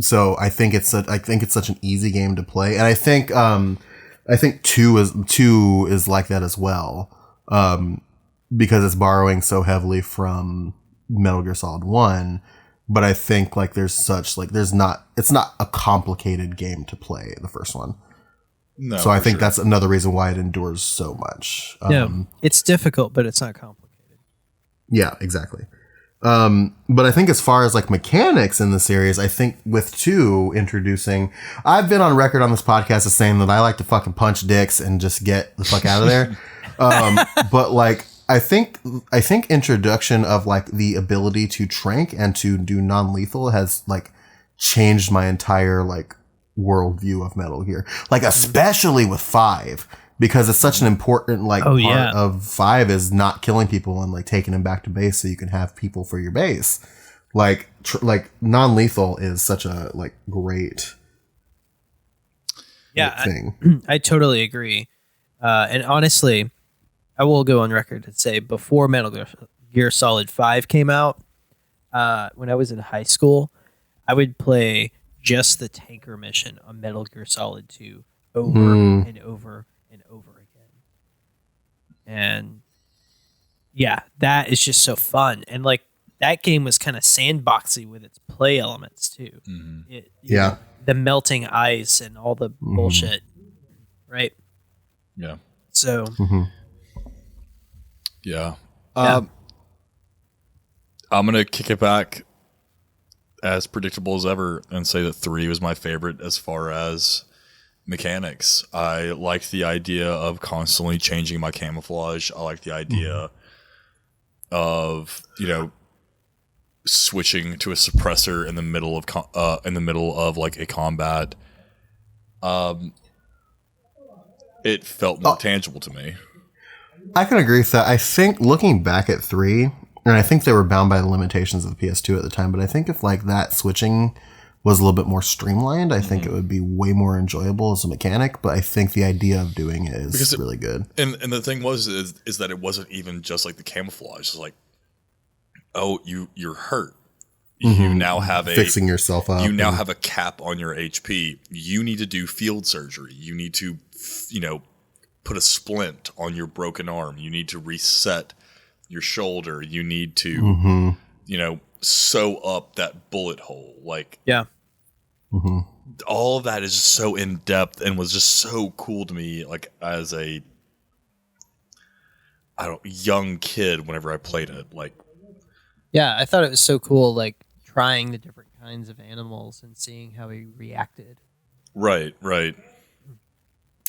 So I think it's such an easy game to play, and I think 2 is like that as well. because it's borrowing so heavily from Metal Gear Solid 1. But I think like it's not a complicated game to play, the first one. No, so I think that's another reason why it endures so much. No, it's difficult, but it's not complicated. Yeah, exactly. But I think as far as like mechanics in the series, I think with 2 introducing, I've been on record on this podcast as saying that I like to fucking punch dicks and just get the fuck out of there. But like, I think introduction of like the ability to trank and to do non-lethal has like changed my entire like worldview of Metal Gear, like especially with 5, because it's such an important like part of 5 is not killing people and like taking them back to base so you can have people for your base. Like non-lethal is such a like great thing. I totally agree. And honestly, I will go on record to say before Metal Gear Solid 5 came out, when I was in high school, I would play just the tanker mission on Metal Gear Solid 2 over and over and over again. And yeah, that is just so fun. And like that game was kind of sandboxy with its play elements too. Yeah. The melting ice and all the bullshit. Right? Yeah. So yeah. I'm going to kick it back as predictable as ever and say that 3 was my favorite as far as mechanics. I liked the idea of constantly changing my camouflage. I like the idea of, switching to a suppressor in the middle of like a combat. It felt more tangible to me. I can agree with that. I think looking back at 3, and I think they were bound by the limitations of the PS2 at the time, but I think if like that switching was a little bit more streamlined, I think it would be way more enjoyable as a mechanic, but I think the idea of doing it is really good. And the thing is that it wasn't even just like the camouflage. It's like, oh, you're hurt. You now have fixing yourself up. You now have a cap on your HP. You need to do field surgery. You need to, put a splint on your broken arm. You need to reset your shoulder. You need to, sew up that bullet hole. Like, all of that is just so in depth and was just so cool to me. Like as a, young kid, whenever I played it, like, yeah, I thought it was so cool. Like trying the different kinds of animals and seeing how he reacted. Right.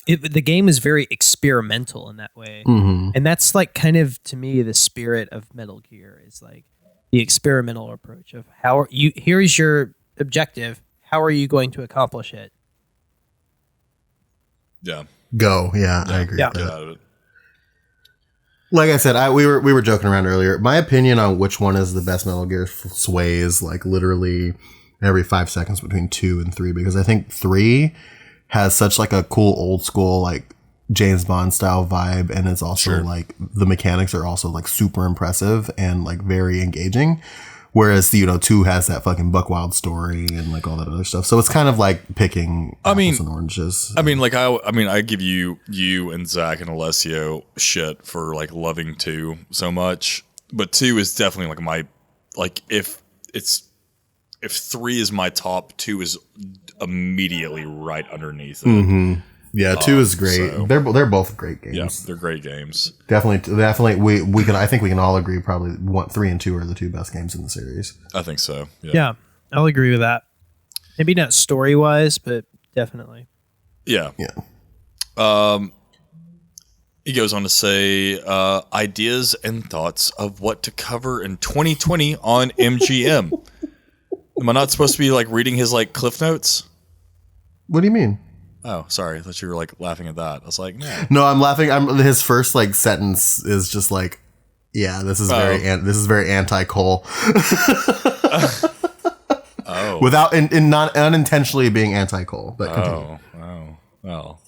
The game is very experimental in that way. And that's like kind of, to me, the spirit of Metal Gear is like the experimental approach of here is your objective. How are you going to accomplish it? Yeah. Go. Yeah, I agree with Get that. out of it. Like I said, we were joking around earlier. My opinion on which one is the best Metal Gear sways like literally every 5 seconds between 2 and 3, because I think 3 has such like a cool old school like James Bond style vibe, and it's also like the mechanics are also like super impressive and like very engaging, whereas 2 has that fucking buck wild story and like all that other stuff. So it's kind of like picking apples and oranges. I give you and Zach and Alessio shit for like loving 2 so much, but 2 is definitely like my, like if 3 is my top, 2 is immediately right underneath it. Yeah, 2 is great. So, they're both great games. Yeah, they're great games. Definitely. We can. I think we can all agree. Probably 3 and 2 are the 2 best games in the series. I think so. Yeah, I'll agree with that. Maybe not story wise, but definitely. Yeah. He goes on to say ideas and thoughts of what to cover in 2020 on MGM. Am I not supposed to be like reading his like cliff notes? What do you mean? Oh, sorry. I thought you were like laughing at that. I was like, nah. No, I'm laughing. His first like sentence is just like, yeah, this is very anti-Cole. Without not unintentionally being anti-Cole. But continue. Well.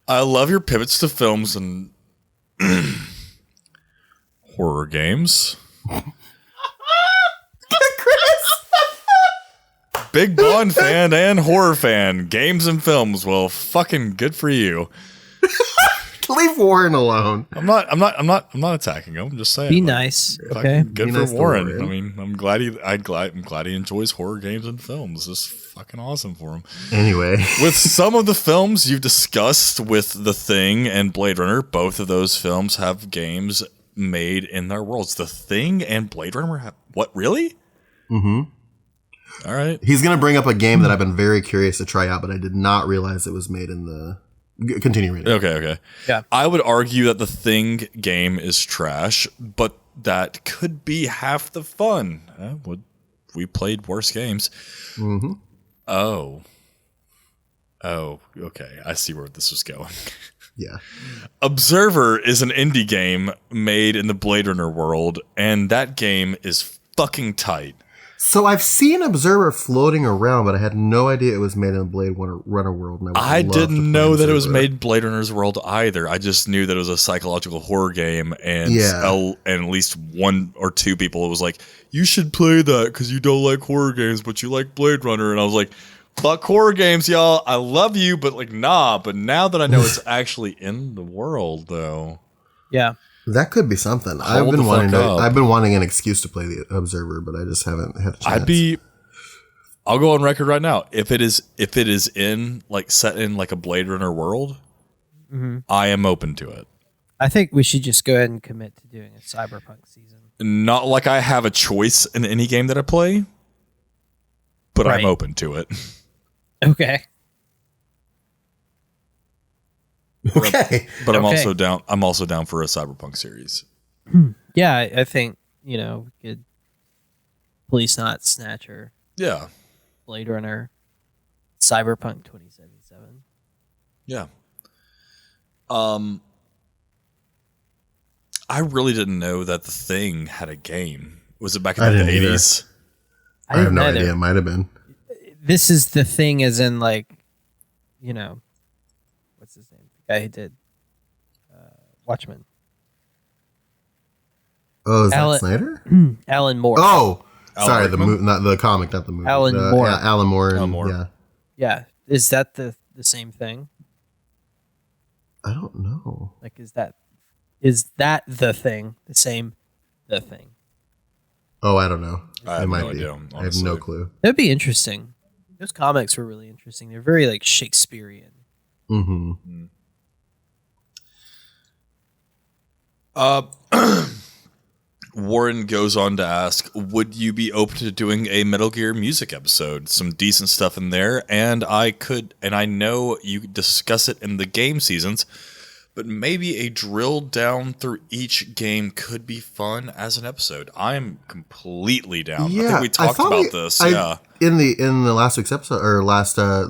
I love your pivots to films and horror games. Big Bond fan and horror fan. Games and films. Well, fucking good for you. Leave Warren alone. I'm not attacking him. I'm just saying. Be like, nice. fucking Okay. Good Be for nice to Warren. Warren. I mean, I'm glad he enjoys horror games and films. It's fucking awesome for him. Anyway, With some of the films you've discussed with The Thing and Blade Runner, both of those films have games made in their worlds. The Thing and Blade Runner have what? Really? mm-hmm. All right. He's going to bring up a game that I've been very curious to try out, but I did not realize it was made in the. Continue reading. Okay. Yeah. I would argue that the Thing game is trash, but that could be half the fun. We played worse games. Mm-hmm. Oh, okay. I see where this was going. Yeah. Observer is an indie game made in the Blade Runner world, and that game is fucking tight. So I've seen Observer floating around, but I had no idea it was made in the Blade Runner world. And I would love to didn't play know that it was Observer. made in Blade Runner's world either. I just knew that it was a psychological horror game, and and at least one or two people was like, "You should play that because you don't like horror games, but you like Blade Runner." And I was like, "Fuck horror games, y'all! I love you, but like, nah." But now that I know it's actually in the world, though, Yeah. That could be something. Hold the fuck up. I've been wanting an excuse to play the Observer, but I just haven't had a chance. I'll go on record right now. If it is in like set in like a Blade Runner world, I am open to it. I think we should just go ahead and commit to doing a Cyberpunk season. Not like I have a choice in any game that I play, but Right. I'm open to it. Okay. Okay. But I'm Okay. also down. I'm also down for a Cyberpunk series. Yeah, I think, we could Police Not Snatcher, Yeah, Blade Runner, Cyberpunk 2077. yeah. I really didn't know that The Thing had a game. Was it back in I the didn't either. 80s? I have didn't no either. idea. It might have been. This is The Thing as in like, what's his name? The guy who did Watchmen. Oh, is Alan- that Snyder? Alan Moore. Oh, Alan sorry, the Rickman? not the comic, not the movie. Alan The- Moore. Yeah, Alan Moore. And, Alan Moore. Yeah, Yeah. Is that the same thing? I don't know. Like, is that the thing? The same the thing? Oh, I don't know. I have it might no be. idea, I have honestly. no clue. That'd be interesting. Those comics were really interesting. They're very like Shakespearean. Mm-hmm. Warren goes on to ask, would you be open to doing a Metal Gear music episode? Some decent stuff in there, and I know you discuss it in the game seasons, but maybe a drill down through each game could be fun as an episode. I'm completely down. I think we talked thought about this. In the last week's episode or the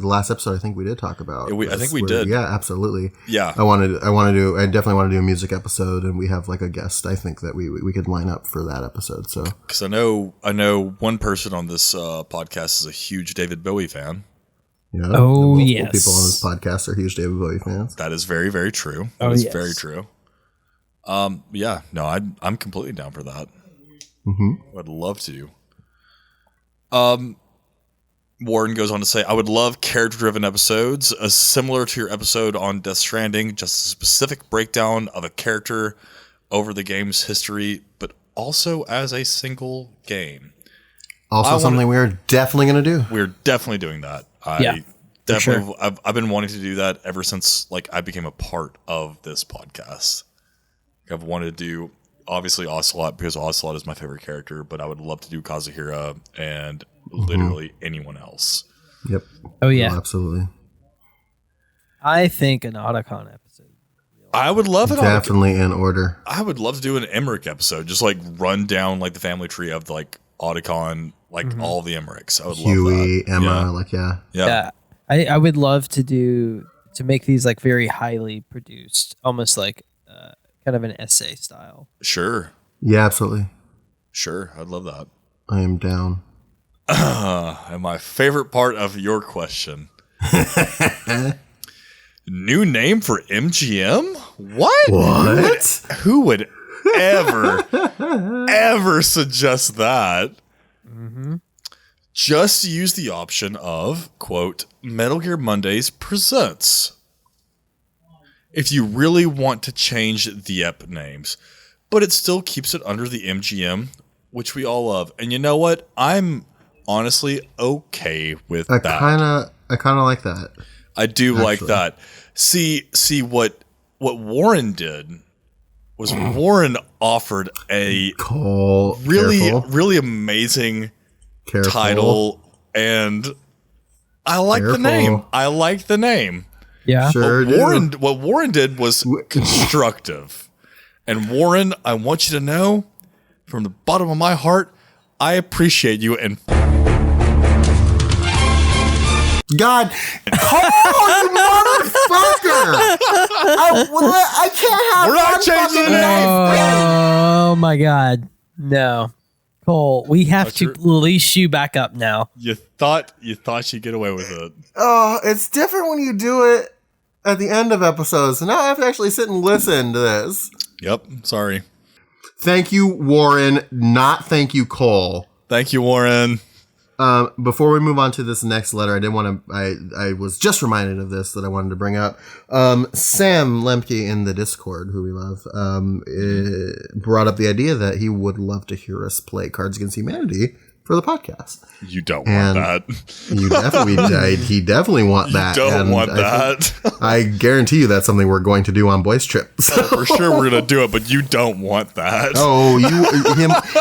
last episode, I think we did talk about. Yeah, I think we where- did. Yeah, absolutely. Yeah. I definitely want to do a music episode, and we have like a guest. I think that we could line up for that episode. So Because I know one person on this podcast is a huge David Bowie fan. yeah, Oh, multiple yes. people on this podcast are huge David Bowie fans. That is very, very true. Oh, That is yes. very true. Yeah, no, I'm completely down for that. Mm-hmm. I'd love to. Warren goes on to say, I would love character-driven episodes, similar to your episode on Death Stranding, just a specific breakdown of a character over the game's history, but also as a single game. Also, something we are definitely going to do. We're definitely doing that. Yeah, Definitely. I've been wanting to do that ever since I became a part of this podcast. I've wanted to do obviously Ocelot because Ocelot is my favorite character, but I would love to do Kazuhira and literally anyone else. Yep. Oh yeah. Oh, absolutely. I think an Otacon episode. I would love it. Definitely in order. I would love to do an Emmerich episode, just run down the family tree of Otacon, all the Emmerichs. I would Huey, love that. Emma, Yeah. Yeah. I would love to make these very highly produced, almost kind of an essay style. Sure. yeah, absolutely. Sure. I'd love that. I am down. And my favorite part of your question. New name for MGM? What? What? Who would ever suggest that? Just use the option of, quote, Metal Gear Mondays Presents. if you really want to change the ep names, but it still keeps it under the MGM, which we all love. And you know what? I'm honestly okay with that. I kind of like that. I do like that. See what Warren did was Warren offered a Cole, really amazing title, and I like the name. I like the name. Yeah. Sure. What Warren did was constructive. And Warren, I want you to know from the bottom of my heart, I appreciate you and God, you motherfucker! I can't have. We're not one changing fucking the name. Oh my God. No. Cole, we have to release you back up now. You thought you'd get away with it. Oh, it's different when you do it at the end of episodes. So now I have to actually sit and listen to this. Yep. Sorry. Thank you, Warren. Not thank you, Cole. Thank you, Warren. Before we move on to this next letter, I was just reminded of this that I wanted to bring up. Sam Lemke in the Discord, who we love, brought up the idea that he would love to hear us play Cards Against Humanity for the podcast. You don't want that. He definitely want that. You don't want that. I guarantee you that's something we're going to do on Boys Trip. So. For sure we're going to do it, but you don't want that. Oh,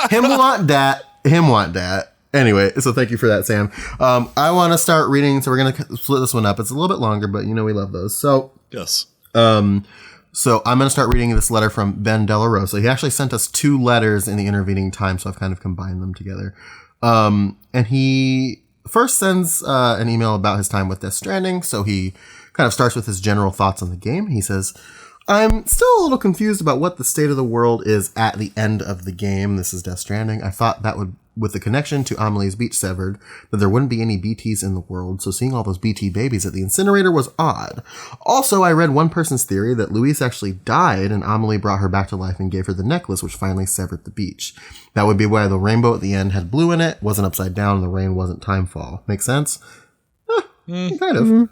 him want that. Him want that. Anyway, so thank you for that, Sam. I want to start reading, so we're going to split this one up. It's a little bit longer, but we love those. So, yes. So I'm going to start reading this letter from Ben Della Rosa. He actually sent us 2 letters in the intervening time, so I've kind of combined them together. And he first sends an email about his time with Death Stranding. So he kind of starts with his general thoughts on the game. He says, I'm still a little confused about what the state of the world is at the end of the game. This is Death Stranding. I thought that would, with the connection to Amelie's Beach severed, that there wouldn't be any BTs in the world, so seeing all those BT babies at the incinerator was odd. Also, I read one person's theory that Louise actually died and Amelie brought her back to life and gave her the necklace which finally severed the beach. That would be why the rainbow at the end had blue in it, wasn't upside down, and the rain wasn't timefall. Make sense? Kind of.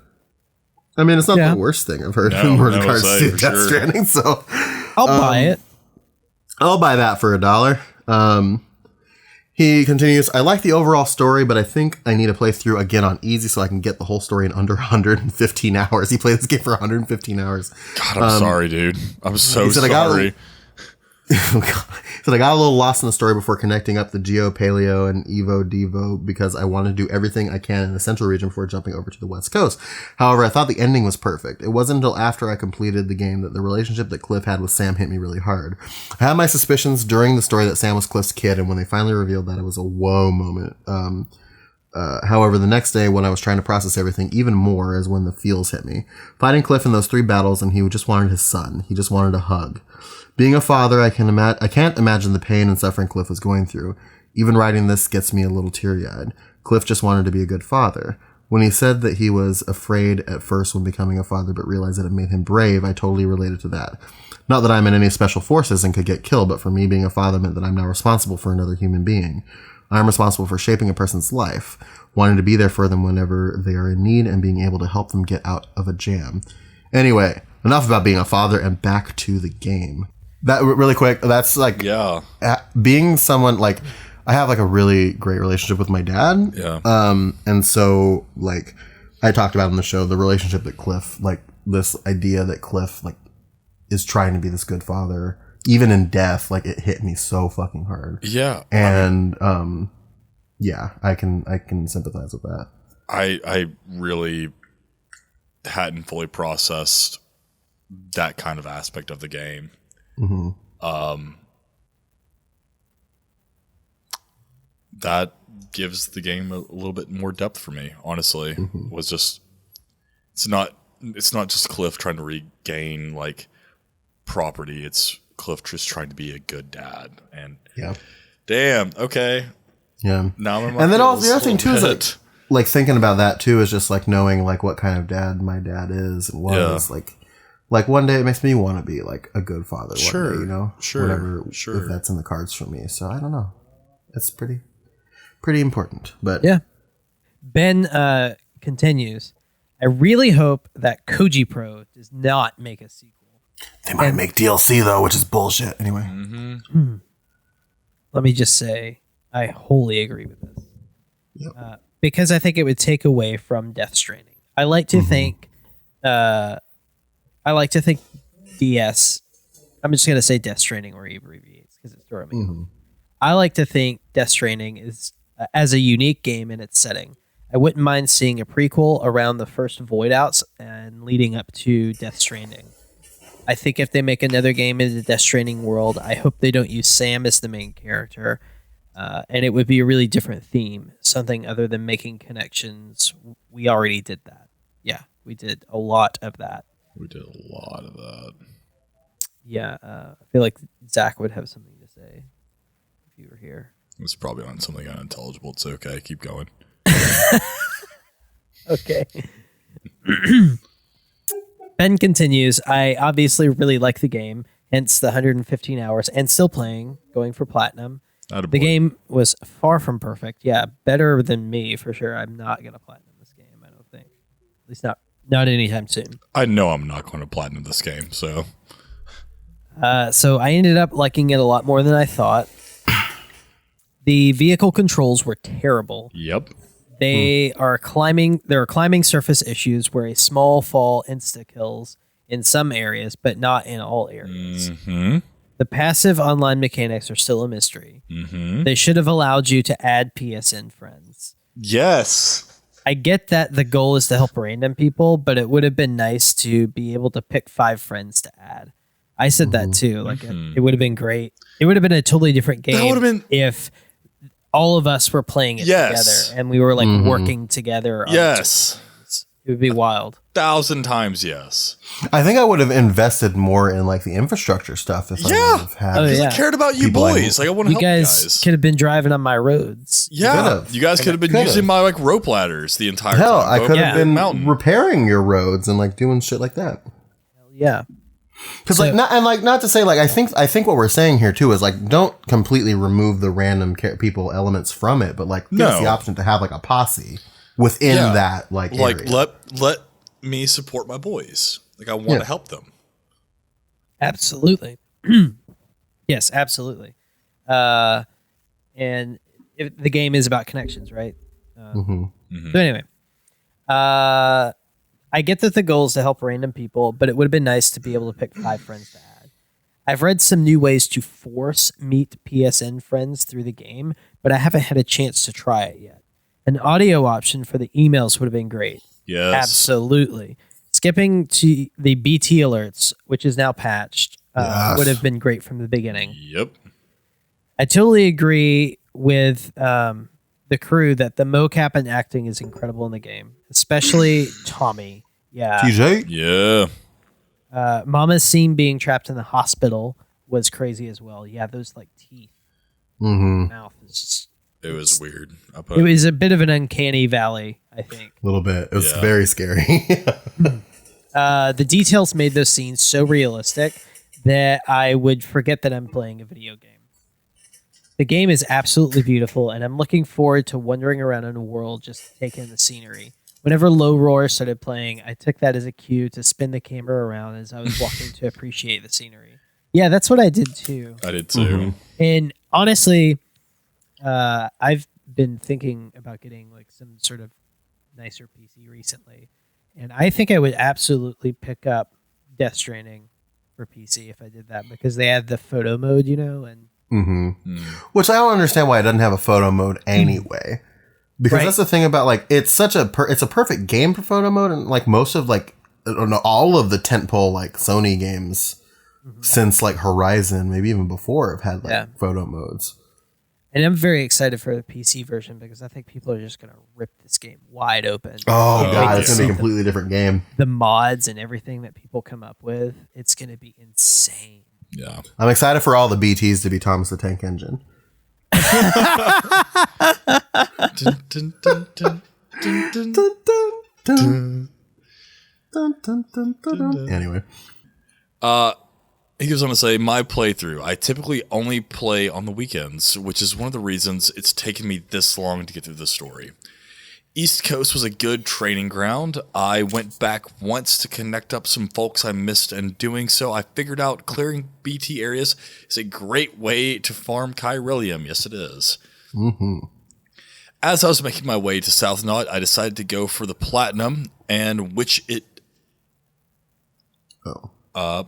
I mean, it's not the worst thing I've heard in regards to Death Stranding, so... I'll buy it. I'll buy that for $1. He continues, I like the overall story, but I think I need to play through again on easy so I can get the whole story in under 115 hours. He played this game for 115 hours. God, I'm sorry, dude. I'm so sorry. He said, I got a little lost in the story before connecting up the Geo, Paleo, and Evo Devo because I wanted to do everything I can in the central region before jumping over to the west coast. However, I thought the ending was perfect. It wasn't until after I completed the game that the relationship that Cliff had with Sam hit me really hard. I had my suspicions during the story that Sam was Cliff's kid, and when they finally revealed that, it was a whoa moment. However, the next day when I was trying to process everything even more is when the feels hit me. Fighting Cliff in those 3 battles, and he just wanted his son. He just wanted a hug. Being a father, I can't imagine the pain and suffering Cliff was going through. Even writing this gets me a little teary-eyed. Cliff just wanted to be a good father. When he said that he was afraid at first when becoming a father, but realized that it made him brave, I totally related to that. Not that I'm in any special forces and could get killed, but for me, being a father meant that I'm now responsible for another human being. I'm responsible for shaping a person's life, wanting to be there for them whenever they are in need, and being able to help them get out of a jam. Anyway, enough about being a father and back to the game. That really quick, that's like being someone like I have like a really great relationship with my dad. Yeah. And so like I talked about on the show, the relationship that Cliff, like this idea that Cliff like is trying to be this good father, even in death, like it hit me so fucking hard. Yeah. And I can sympathize with that. I really hadn't fully processed that kind of aspect of the game. Mm-hmm. That gives the game a little bit more depth for me, honestly. Was just it's not just Cliff trying to regain like property, it's Cliff just trying to be a good dad. And damn, okay. Yeah. Now I'm and then also the other thing too is like thinking about that too is just like knowing like what kind of dad my dad is and was like one day it makes me want to be like a good father. Sure. One day, whatever, if that's in the cards for me. So I don't know. It's pretty important, but yeah. Ben continues. I really hope that Koji Pro does not make a sequel. They might make DLC though, which is bullshit. Anyway, Let me just say, I wholly agree with this. Yep. Because I think it would take away from Death Stranding. I like to think DS. I'm just gonna say Death Stranding or he abbreviates because it's throwing me. I like to think Death Stranding is as a unique game in its setting. I wouldn't mind seeing a prequel around the first Void Outs and leading up to Death Stranding. I think if they make another game in the Death Stranding world, I hope they don't use Sam as the main character. And it would be a really different theme, something other than making connections. We already did that. Yeah, we did a lot of that. We did a lot of that. Yeah, I feel like Zach would have something to say if you were here. It's probably on something unintelligible. It's okay. Keep going. Okay. Ben continues, I obviously really like the game, hence the 115 hours, and still playing, going for platinum. The game was far from perfect. Yeah, better than me, for sure. I'm not going to platinum this game, I don't think. At least not anytime soon. I know I'm not going to platinum this game, so... So I ended up liking it a lot more than I thought. The vehicle controls were terrible. Yep. There are climbing surface issues where a small fall insta-kills in some areas, but not in all areas. Mm-hmm. The passive online mechanics are still a mystery. Mm-hmm. They should have allowed you to add PSN friends. Yes. I get that the goal is to help random people, but it would have been nice to be able to pick 5 friends to add. I said that too. Like it would have been great. It would have been a totally different game would have been if all of us were playing it together and we were like working together. Yes. It would be wild. 1,000 times yes. I think I would have invested more in like the infrastructure stuff if I would have had. Oh, yeah. I cared about you People boys. Like I want to You help you guys guys. could have been driving on my roads. Yeah. Could've. You guys could have been Could've. using my like rope ladders the entire Hell, time. I Go could up have the been mountain. repairing your roads and like doing shit like that. Yeah. Because not to say like I think what we're saying here too is like don't completely remove the random people elements from it, but like give us the option to have like a posse within that like area. let me support my boys. Like I want to help them. Absolutely. Yes, absolutely. And the game is about connections, right? So anyway, I get that the goal is to help random people, but it would have been nice to be able to pick 5 friends to add. I've read some new ways to force meet PSN friends through the game, but I haven't had a chance to try it yet. An audio option for the emails would have been great. Yes. Absolutely. Skipping to the BT alerts, which is now patched, would have been great from the beginning. Yep. I totally agree with the crew that the mocap and acting is incredible in the game, especially Tommy. Yeah. TJ? Yeah. Mama's scene being trapped in the hospital was crazy as well. Yeah, those like teeth. Mouth is just. It was weird. It was a bit of an uncanny valley, I think. A little bit. It was very scary. The details made those scenes so realistic that I would forget that I'm playing a video game. The game is absolutely beautiful, and I'm looking forward to wandering around in a world just taking the scenery. Whenever Low Roar started playing, I took that as a cue to spin the camera around as I was walking to appreciate the scenery. Yeah, that's what I did too. I did too. And honestly, I've been thinking about getting like some sort of nicer PC recently, and I think I would absolutely pick up Death Stranding for PC if I did that because they have the photo mode, and Which I don't understand why it doesn't have a photo mode anyway. Because that's the thing about like it's such a it's a perfect game for photo mode, and like most of like all of the tentpole like Sony games since like Horizon, maybe even before, have had like photo modes. And I'm very excited for the PC version because I think people are just going to rip this game wide open. Oh, God, it's going to be a completely different game. The mods and everything that people come up with, it's going to be insane. Yeah. I'm excited for all the BTs to be Thomas the Tank Engine. Anyway. He goes on to say, my playthrough, I typically only play on the weekends, which is one of the reasons it's taken me this long to get through the story. East Coast was a good training ground. I went back once to connect up some folks I missed, and doing so, I figured out clearing BT areas is a great way to farm Chiralium. Yes, it is. Mm-hmm. As I was making my way to South Knot, I decided to go for the Platinum, and which it was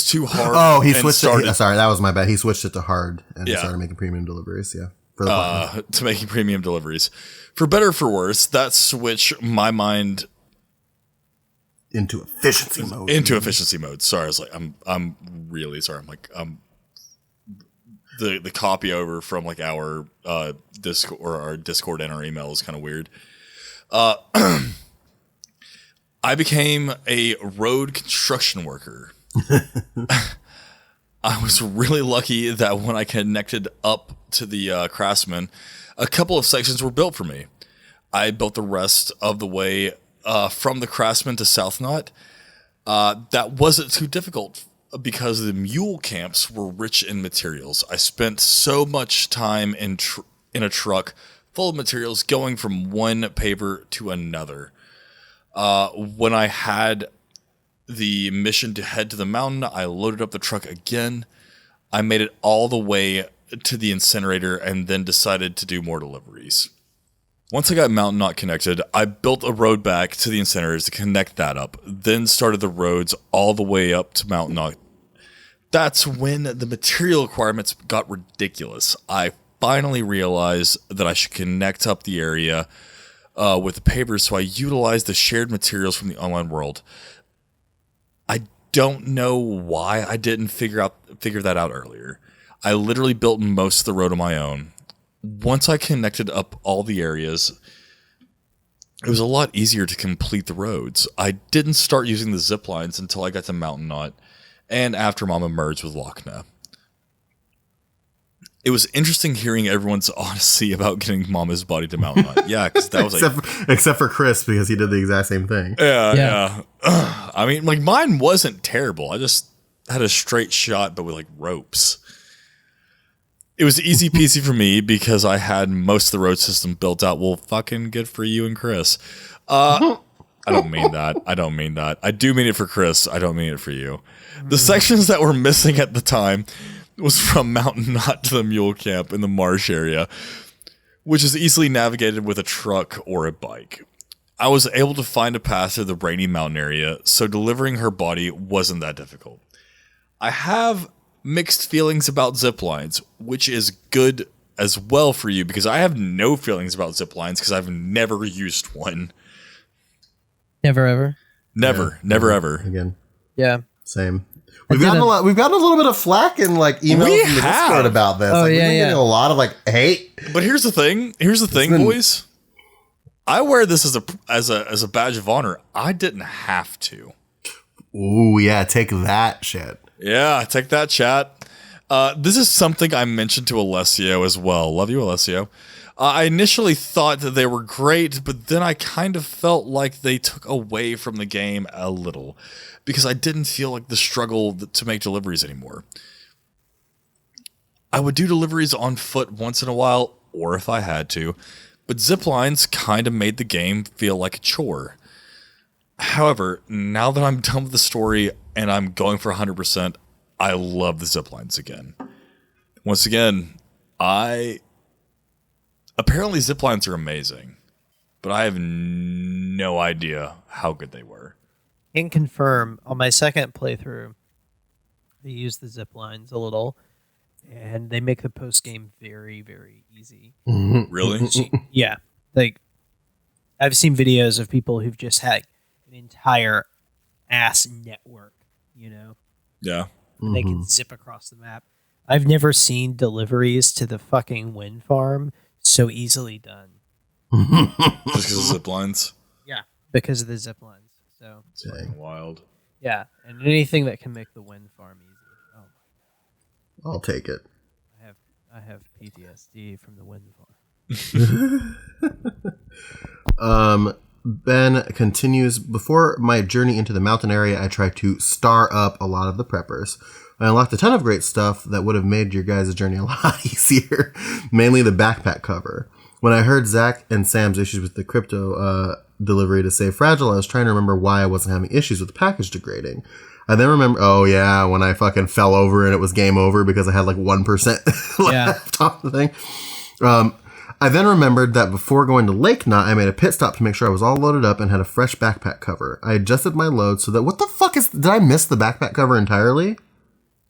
too hard. Oh, he switched it. Sorry, that was my bad. He switched it to hard and started making premium deliveries. Yeah. For the to making premium deliveries. For better or for worse, that switch my mind into efficiency mode. Sorry, I was like, I'm really sorry. I'm like, the copy over from like our Discord or our Discord and our email is kind of weird. I became a road construction worker. I was really lucky that when I connected up to the Craftsman, a couple of sections were built for me. I built the rest of the way from the Craftsman to South Knot. That wasn't too difficult because the mule camps were rich in materials. I spent so much time in a truck full of materials going from one paver to another. When I had the mission to head to the mountain, I loaded up the truck again. I made it all the way to the incinerator and then decided to do more deliveries. Once I got Mountain Knot connected, I built a road back to the incinerators to connect that up, then started the roads all the way up to Mountain Knot. That's when the material requirements got ridiculous. I finally realized that I should connect up the area with the pavers, so I utilized the shared materials from the online world. I don't know why I didn't figure that out earlier. I literally built most of the road on my own. Once I connected up all the areas, it was a lot easier to complete the roads. I didn't start using the zip lines until I got to Mountain Knot and after Mama merged with Lochna. It was interesting hearing everyone's honesty about getting Mama's body to Mountain Knot. Yeah, because that was except for Chris, because he did the exact same thing. Yeah. I mean, like, mine wasn't terrible. I just had a straight shot, but with like ropes. It was easy peasy for me because I had most of the road system built out. Well, fucking good for you and Chris. I don't mean that. I do mean it for Chris. I don't mean it for you. The sections that were missing at the time was from Mountain Knot to the mule camp in the marsh area, which is easily navigated with a truck or a bike. I was able to find a path to the rainy mountain area, so delivering her body wasn't that difficult. I have mixed feelings about zip lines, which is good as well for you, because I have no feelings about zip lines because I've never used one. Never ever. Never ever. Again. Yeah. Same. We've gotten a little bit of flack in like emails from the Discord about this. Oh, we've been getting a lot of like hate. But here's the thing, boys. I wear this as a badge of honor. I didn't have to. Ooh, yeah, take that shit. Yeah, take that, chat. This is something I mentioned to Alessio as well. Love you, Alessio. I initially thought that they were great, but then I kind of felt like they took away from the game a little, because I didn't feel like the struggle to make deliveries anymore. I would do deliveries on foot once in a while, or if I had to, but zip lines kind of made the game feel like a chore. However, now that I'm done with the story and I'm going for 100%, I love the zip lines again. Once again, apparently zip lines are amazing, but I have no idea how good they were. Can confirm, on my second playthrough, I used the zip lines a little, and they make the post game very, very easy. Really? Yeah. Like, I've seen videos of people who've just had an entire ass network, you know? Yeah. And they can zip across the map. I've never seen deliveries to the fucking wind farm so easily done. Just because of zip lines? Yeah, because of the zip lines. So it's fucking wild. Yeah, and anything that can make the wind farm easy. Oh my god. I'll take it. I have PTSD from the wind farm. Ben continues, before my journey into the mountain area, I tried to star up a lot of the preppers. I unlocked a ton of great stuff that would have made your guys' journey a lot easier, mainly the backpack cover. When I heard Zach and Sam's issues with the crypto delivery to Save Fragile, I was trying to remember why I wasn't having issues with the package degrading. I then remember, when I fucking fell over and it was game over because I had like 1% left off the thing. I then remembered that before going to Lake Knot, I made a pit stop to make sure I was all loaded up and had a fresh backpack cover. I adjusted my load so that, did I miss the backpack cover entirely?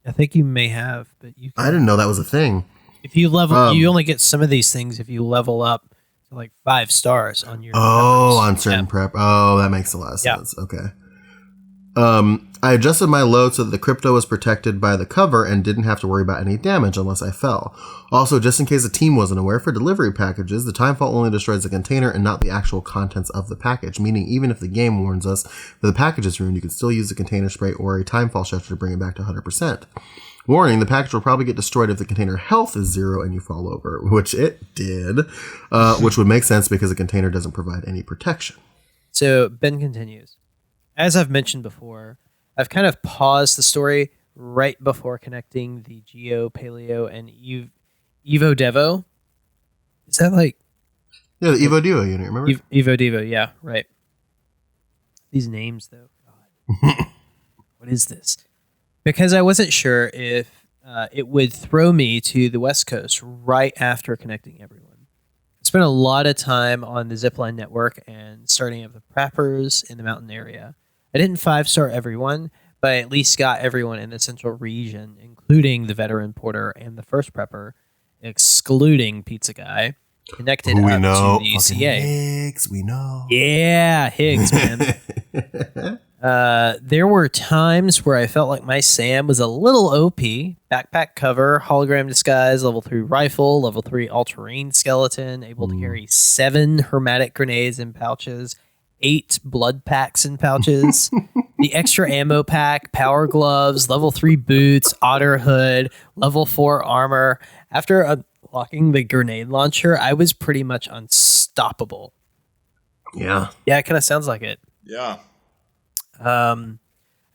I think you may have, but I didn't know that was a thing. If you level, you only get some of these things if you level up to like 5 stars on your. On certain prep. Oh, that makes a lot of sense. Okay. I adjusted my load so that the crypto was protected by the cover and didn't have to worry about any damage unless I fell. Also, just in case the team wasn't aware, for delivery packages, the timefall only destroys the container and not the actual contents of the package, meaning even if the game warns us that the package is ruined, you can still use a container spray or a timefall shutter to bring it back to 100%. Warning, the package will probably get destroyed if the container health is 0 and you fall over, which it did, which would make sense because the container doesn't provide any protection. So Ben continues. As I've mentioned before, I've kind of paused the story right before connecting the Geo, Paleo, and Evo Devo. Is that like... Yeah, the Evo Devo unit, remember? Evo Devo, yeah, right. These names, though. God. What is this? Because I wasn't sure if it would throw me to the West Coast right after connecting everyone. I spent a lot of time on the Zipline network and starting up the preppers in the mountain area. I didn't 5-star everyone, but I at least got everyone in the central region, including the veteran porter and the first prepper, excluding Pizza Guy, connected up to the CA. Higgs, we know. Yeah, Higgs, man. There were times where I felt like my Sam was a little OP. Backpack cover, hologram disguise, level 3 rifle, level 3 all-terrain skeleton, able to carry 7 hermetic grenades in pouches, 8 blood packs in pouches, the extra ammo pack, power gloves, level 3 boots, otter hood, level 4 armor. After unlocking the grenade launcher, I was pretty much unstoppable. Yeah. Yeah, it kind of sounds like it. Yeah. I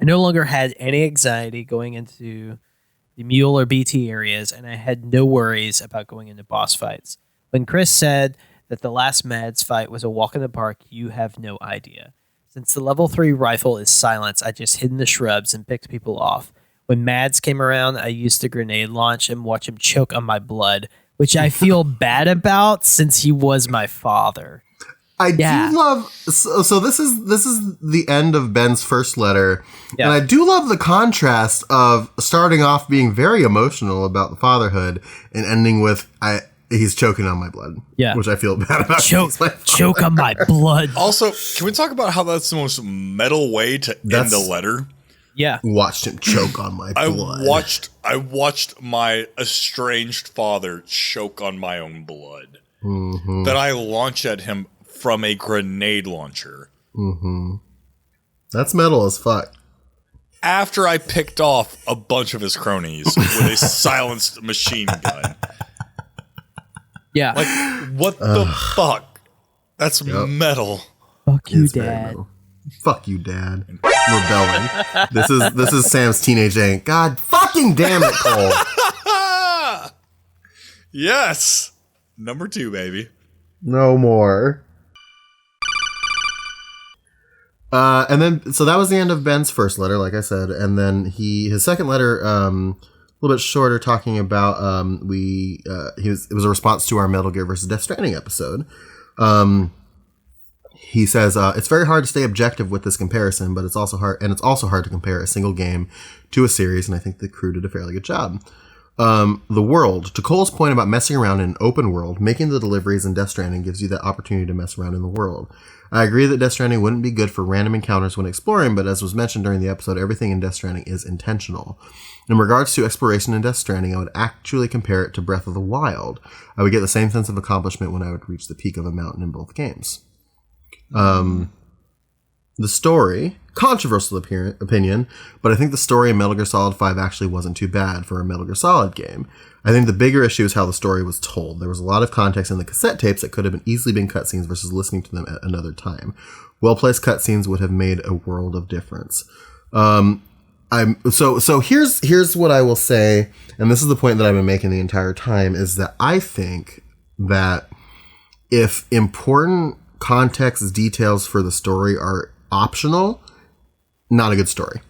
no longer had any anxiety going into the Mule or BT areas, and I had no worries about going into boss fights. When Chris said that the last Mads fight was a walk in the park, you have no idea. Since the level 3 rifle is silenced, I just hid in the shrubs and picked people off. When Mads came around, I used the grenade launch and watch him choke on my blood, which I feel bad about since he was my father. I do love, so this is the end of Ben's first letter, and I do love the contrast of starting off being very emotional about the fatherhood and ending with he's choking on my blood, which I feel bad about. Choke on my blood. Also, can we talk about how that's the most metal way to end a letter? Yeah, watched him choke on my blood. I watched my estranged father choke on my own blood that I launched at him from a grenade launcher. That's metal as fuck. After I picked off a bunch of his cronies with a silenced machine gun. Yeah. Like, what the fuck? That's metal. Fuck you, Dad. Fuck you, Dad. Rebelling. This is Sam's teenage angst. God fucking damn it, Cole. Yes. Number 2, baby. No more. And then, so that was the end of Ben's first letter, like I said, and then his second letter, a little bit shorter, talking about it was a response to our Metal Gear vs. Death Stranding episode. He says it's very hard to stay objective with this comparison, but it's also hard to compare a single game to a series, and I think the crew did a fairly good job. The world. To Cole's point about messing around in an open world, making the deliveries in Death Stranding gives you that opportunity to mess around in the world. I agree that Death Stranding wouldn't be good for random encounters when exploring, but as was mentioned during the episode, everything in Death Stranding is intentional. In regards to exploration in Death Stranding, I would actually compare it to Breath of the Wild. I would get the same sense of accomplishment when I would reach the peak of a mountain in both games. The story, controversial opinion, but I think the story in Metal Gear Solid 5 actually wasn't too bad for a Metal Gear Solid game. I think the bigger issue is how the story was told. There was a lot of context in the cassette tapes that could have easily been cutscenes versus listening to them at another time. Well-placed cutscenes would have made a world of difference. So here's what I will say, and this is the point that I've been making the entire time, is that I think that if important context details for the story are optional, not a good story.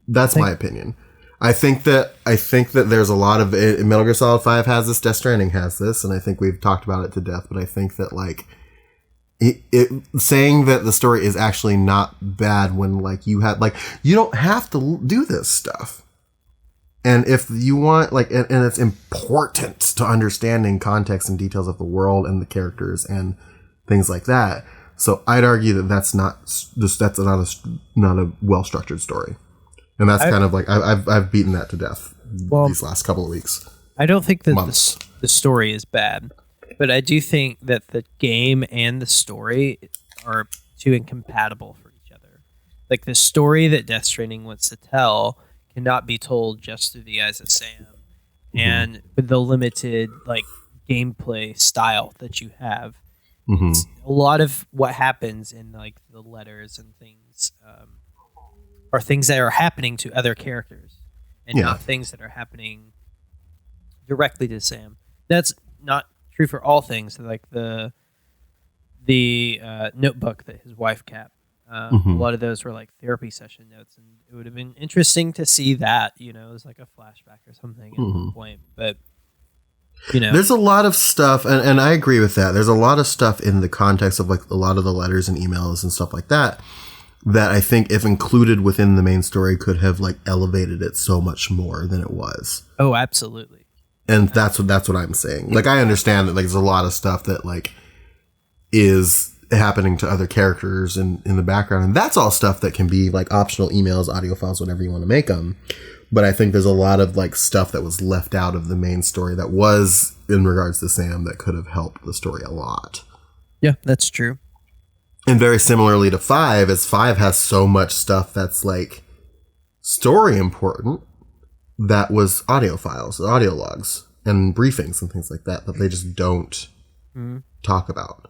That's my opinion. I think that there's a lot of it. Metal Gear Solid 5 has this, Death Stranding has this, and I think we've talked about it to death, but I think that like it saying that the story is actually not bad when like you don't have to do this stuff. And if you want like and it's important to understanding context and details of the world and the characters and things like that. So I'd argue that that's not a well-structured story. And that's kind of like I've beaten that to death these last couple of weeks. I don't think that the story is bad, but I do think that the game and the story are too incompatible for each other. Like the story that Death Stranding wants to tell cannot be told just through the eyes of Sam, and with the limited like gameplay style that you have. A lot of what happens in like the letters and things are things that are happening to other characters and not things that are happening directly to Sam. That's not true for all things. Like the notebook that his wife kept. A lot of those were like therapy session notes, and it would have been interesting to see that, as like a flashback or something at one point. But there's a lot of stuff, and I agree with that. There's a lot of stuff in the context of like a lot of the letters and emails and stuff like that I think if included within the main story could have like elevated it so much more than it was. Oh, absolutely. And that's what I'm saying. Like I understand that like there's a lot of stuff that like is happening to other characters in the background, and that's all stuff that can be like optional emails, audio files, whatever you want to make them. But I think there's a lot of like stuff that was left out of the main story that was in regards to Sam that could have helped the story a lot. Yeah, that's true. And very similarly to 5, as 5 has so much stuff that's like story important that was audio files, audio logs, and briefings and things like that they just don't talk about.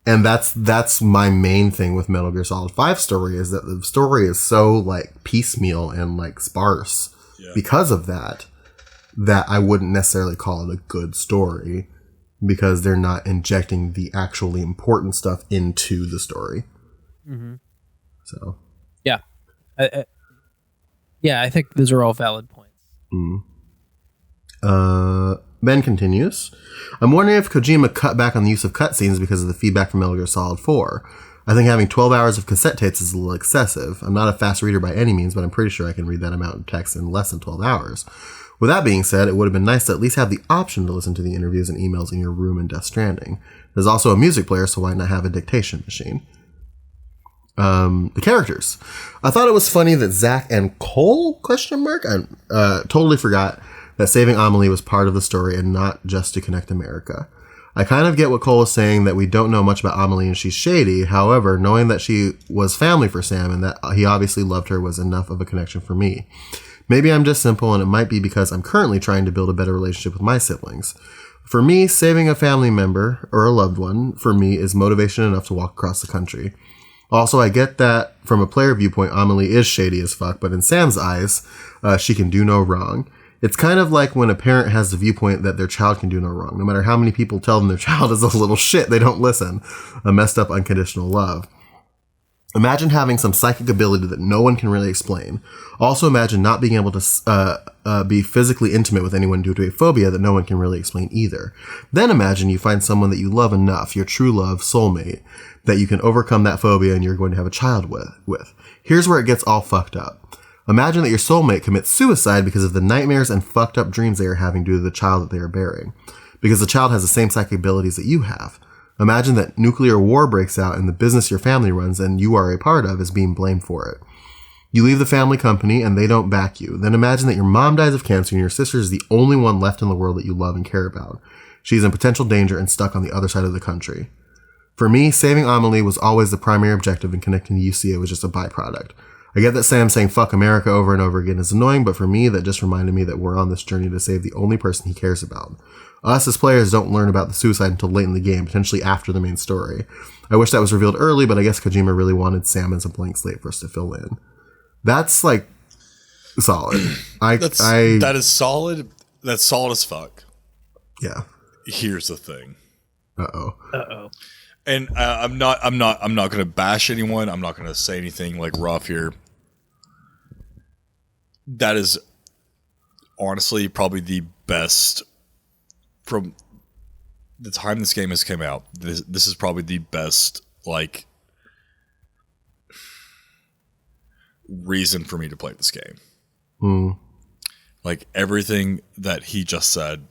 And that's my main thing with Metal Gear Solid 5 story, is that the story is so like piecemeal and like sparse because of that I wouldn't necessarily call it a good story, because they're not injecting the actually important stuff into the story. So yeah, I think those are all valid points. Ben continues, I'm wondering if Kojima cut back on the use of cutscenes because of the feedback from Metal Gear Solid 4. I think having 12 hours of cassette tapes is a little excessive. I'm not a fast reader by any means, but I'm pretty sure I can read that amount of text in less than 12 hours. With that being said, it would have been nice to at least have the option to listen to the interviews and emails in your room in Death Stranding. There's also a music player, so why not have a dictation machine? The characters. I thought it was funny that Zack and Cole, ? I totally forgot that saving Amelie was part of the story and not just to connect America. I kind of get what Cole is saying, that we don't know much about Amelie and she's shady. However, knowing that she was family for Sam and that he obviously loved her was enough of a connection for me. Maybe I'm just simple, and it might be because I'm currently trying to build a better relationship with my siblings. For me, saving a family member or a loved one, for me, is motivation enough to walk across the country. Also, I get that from a player viewpoint, Amelie is shady as fuck, but in Sam's eyes, she can do no wrong. It's kind of like when a parent has the viewpoint that their child can do no wrong. No matter how many people tell them their child is a little shit, they don't listen. A messed up unconditional love. Imagine having some psychic ability that no one can really explain. Also imagine not being able to be physically intimate with anyone due to a phobia that no one can really explain either. Then imagine you find someone that you love enough, your true love, soulmate, that you can overcome that phobia and you're going to have a child with. Here's where it gets all fucked up. Imagine that your soulmate commits suicide because of the nightmares and fucked up dreams they are having due to the child that they are bearing. Because the child has the same psychic abilities that you have. Imagine that nuclear war breaks out and the business your family runs and you are a part of is being blamed for it. You leave the family company and they don't back you. Then imagine that your mom dies of cancer and your sister is the only one left in the world that you love and care about. She's in potential danger and stuck on the other side of the country. For me, saving Amelie was always the primary objective, and connecting to UCA was just a byproduct. I get that Sam saying fuck America over and over again is annoying, but for me, that just reminded me that we're on this journey to save the only person he cares about. Us as players don't learn about the suicide until late in the game, potentially after the main story. I wish that was revealed early, but I guess Kojima really wanted Sam as a blank slate for us to fill in. That's like solid. That is solid. That's solid as fuck. Yeah. Here's the thing. Uh-oh. And I'm not going to bash anyone. I'm not going to say anything like rough here. That is honestly probably the best from the time this game has come out. This is probably the best like reason for me to play this game. Like everything that he just said,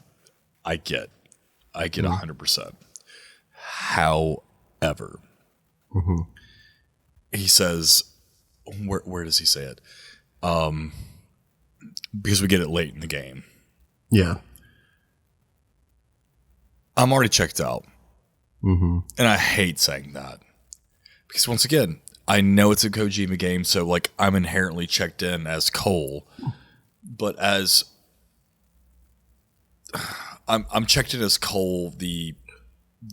I get 100%. However, he says, where does he say it? Because we get it late in the game. Yeah. I'm already checked out. And I hate saying that. Because once again, I know it's a Kojima game, so like I'm inherently checked in as Cole. But as I'm checked in as Cole, the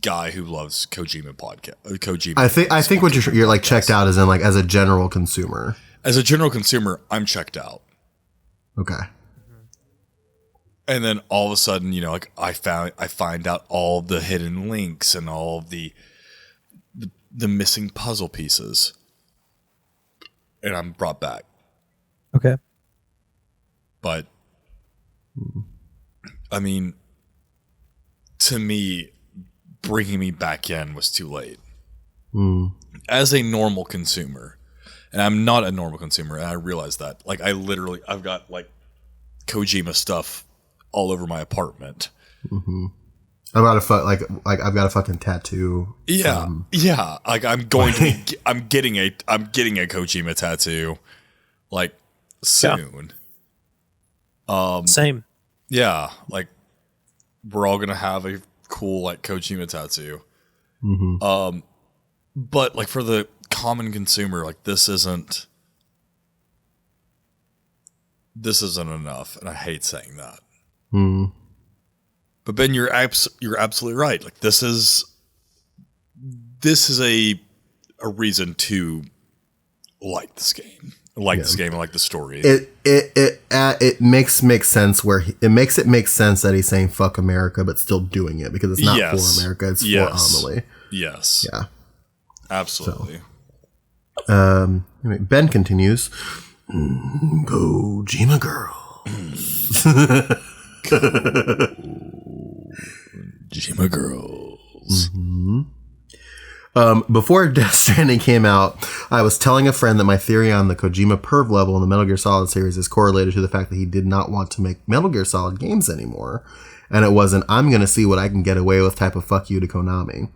guy who loves Kojima podcast. Kojima. I think what you're like checked out is in like as a general consumer. As a general consumer, I'm checked out. Okay. And then all of a sudden, you know, like I find out all the hidden links and all of the missing puzzle pieces, and I'm brought back. Okay. But I mean, to me, bringing me back in was too late. As a normal consumer, and I'm not a normal consumer, and I realize that. Like I've got like Kojima stuff all over my apartment. I've got I've got a fucking tattoo. Yeah, yeah. Like I'm getting a Kojima tattoo, like soon. Same. Yeah, like we're all gonna have a cool like Kojima tattoo. But like for the common consumer, like this isn't enough, and I hate saying that. But Ben, you're absolutely right. Like this is a reason to like this game, this game, and like the story. It makes sense where it makes sense that he's saying fuck America, but still doing it because it's not for America, it's for Amelie. Yes. Yeah. Absolutely. So, Ben continues. Kojima girl. Kojima girls. Before Death Stranding came out, I was telling a friend that my theory on the Kojima perv level in the Metal Gear Solid series is correlated to the fact that he did not want to make Metal Gear Solid games anymore. And it was an I'm going to see what I can get away with type of fuck you to Konami.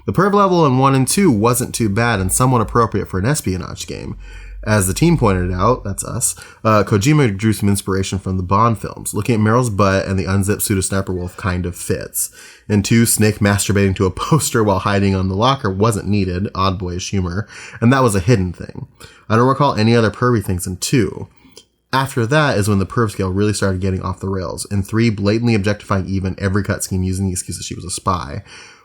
The perv level in 1 and 2 wasn't too bad and somewhat appropriate for an espionage game. As the team pointed out, that's us, Kojima drew some inspiration from the Bond films. Looking at Meryl's butt and the unzipped suit of Sniper Wolf kind of fits. In 2, Snake masturbating to a poster while hiding on the locker wasn't needed, odd boyish humor, and that was a hidden thing. I don't recall any other pervy things in 2. After that is when the perv scale really started getting off the rails. In 3, blatantly objectifying Eve in every cutscene using the excuse that she was a spy.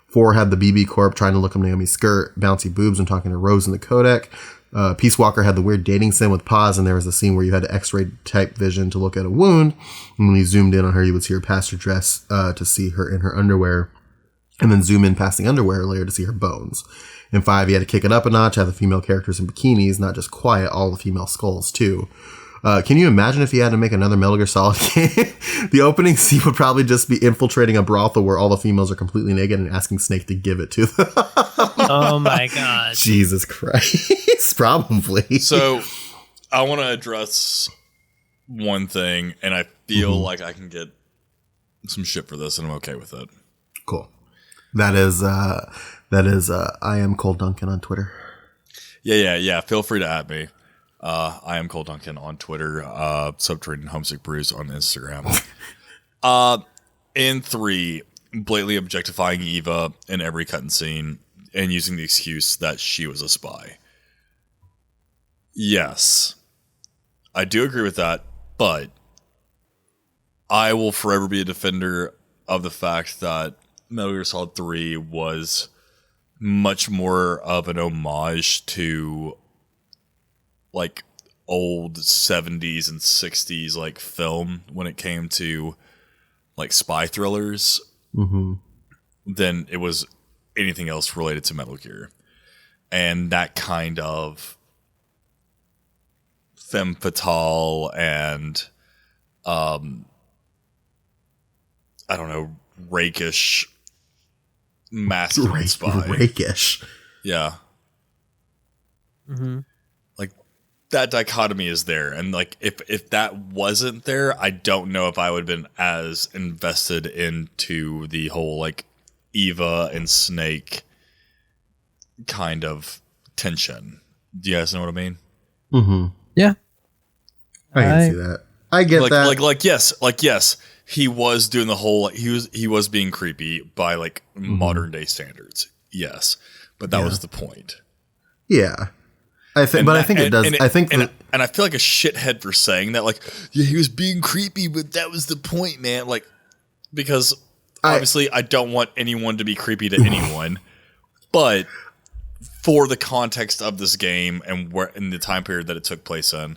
4 had the BB Corp trying to look up Naomi's skirt, bouncy boobs, and talking to Rose in the codec. Peace Walker had the weird dating sim with pause, and there was a scene where you had X-ray type vision to look at a wound. And when you zoomed in on her, you would see her past her dress to see her in her underwear, and then zoom in past the underwear layer to see her bones. In 5, you had to kick it up a notch, have the female characters in bikinis, not just quiet, all the female skulls too. Can you imagine if you had to make another Metal Gear Solid game? The opening scene would probably just be infiltrating a brothel where all the females are completely naked and asking Snake to give it to them. Oh my god. Jesus Christ. Probably. So I want to address one thing, and I feel like I can get some shit for this, and I'm okay with it. Cool. That is I am Cole Duncan on Twitter. Yeah. Feel free to add me. I am Cole Duncan on Twitter, Subterranean Homesick Brews on Instagram. In 3, blatantly objectifying Eva in every cut scene and using the excuse that she was a spy. Yes, I do agree with that, but I will forever be a defender of the fact that Metal Gear Solid 3 was much more of an homage to like old 70s and 60s like film when it came to like spy thrillers than it was anything else related to Metal Gear. And that kind of femme fatale and I don't know, rakish masculine spy. Rakish. Yeah. Like that dichotomy is there. And like if that wasn't there, I don't know if I would have been as invested into the whole like Eva and Snake kind of tension. Do you guys know what I mean? Yeah. I can see that. I get that. Yes, he was doing the whole he was being creepy by like modern day standards. Yes. But that was the point. Yeah. I think it does. I feel like a shithead for saying that. Like, yeah, he was being creepy, but that was the point, man. Like, because obviously I don't want anyone to be creepy to anyone, but for the context of this game and where in the time period that it took place in,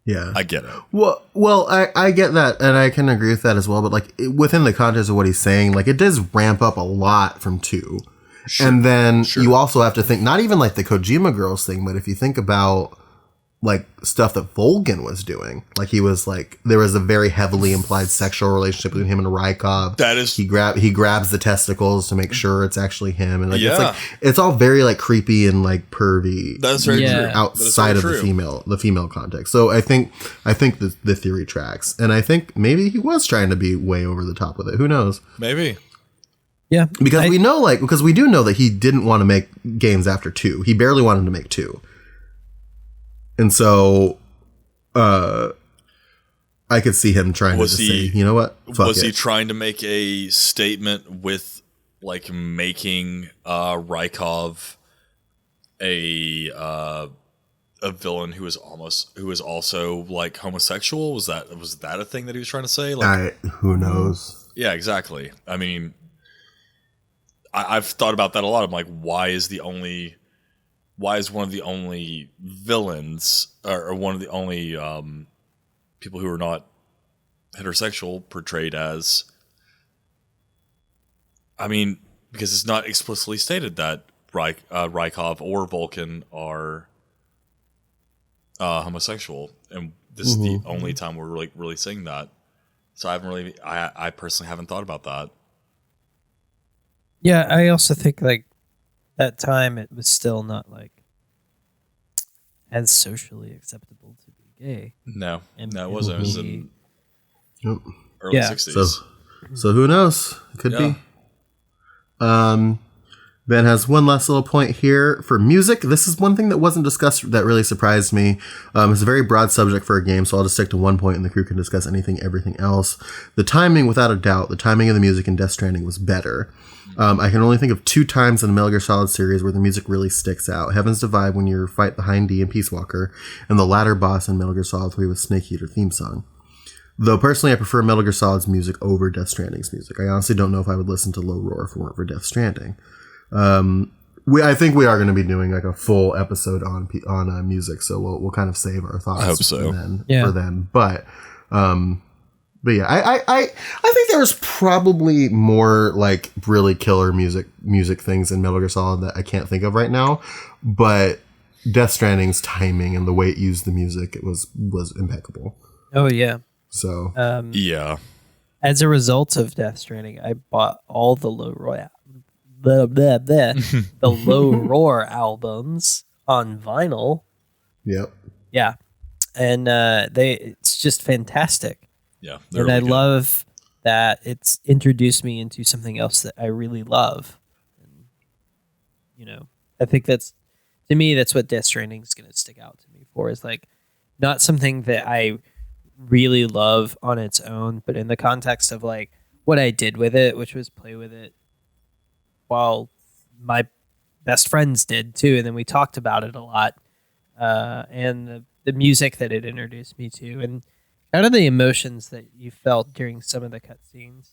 yeah, I get it. Well, I get that, and I can agree with that as well. But like within the context of what he's saying, like it does ramp up a lot from 2. Sure, and then you also have to think, not even like the Kojima Girls thing, but if you think about like stuff that Volgin was doing, like he was like, there was a very heavily implied sexual relationship between him and Rykov. That is, he grabs the testicles to make sure it's actually him, and like it's all very like creepy and like pervy. That's very true. Outside of the female context. So I think the theory tracks, and I think maybe he was trying to be way over the top with it. Who knows? Maybe. Yeah, because we do know that he didn't want to make games after 2. He barely wanted to make 2. And so, I could see him trying to say, you know what? Was he trying to make a statement with, like, making Rykov a villain who was also like homosexual? Was that a thing that he was trying to say? Like, who knows? Yeah, exactly. I mean, I've thought about that a lot. I'm like, why is one of the only villains or one of the only people who are not heterosexual portrayed as? I mean, because it's not explicitly stated that Rykov or Vulcan are homosexual, and this is the only time we're really seeing that. So I personally haven't thought about that. Yeah, I also think like that time it was still not like as socially acceptable to be gay. No, it wasn't. It was in early 60s. So who knows? It could be. Ben has one last little point here for music. This is one thing that wasn't discussed that really surprised me. It's a very broad subject for a game, so I'll just stick to one point and the crew can discuss everything else. The timing, without a doubt, the timing of the music in Death Stranding was better. I can only think of 2 times in the Metal Gear Solid series where the music really sticks out. Heaven's Divide when you fight the Hind D and Peace Walker, and the latter boss in Metal Gear Solid 3 with Snake Eater theme song. Though personally I prefer Metal Gear Solid's music over Death Stranding's music. I honestly don't know if I would listen to Low Roar if it weren't for Death Stranding. I think we are going to be doing like a full episode on music, so we'll kind of save our thoughts. I hope so. For then. But yeah, I think there was probably more like really killer music things in Metal Gear Solid that I can't think of right now. But Death Stranding's timing and the way it used the music, it was impeccable. Oh yeah. So yeah. As a result of Death Stranding, I bought all the Low Roar the Low Roar albums on vinyl. Yep. Yeah. And it's just fantastic. Yeah. And really I love that it's introduced me into something else that I really love. And, you know, I think to me, that's what Death Stranding is going to stick out to me for, is like not something that I really love on its own, but in the context of like what I did with it, which was play with it while my best friends did too. And then we talked about it a lot. And the music that it introduced me to, and kind of the emotions that you felt during some of the cutscenes.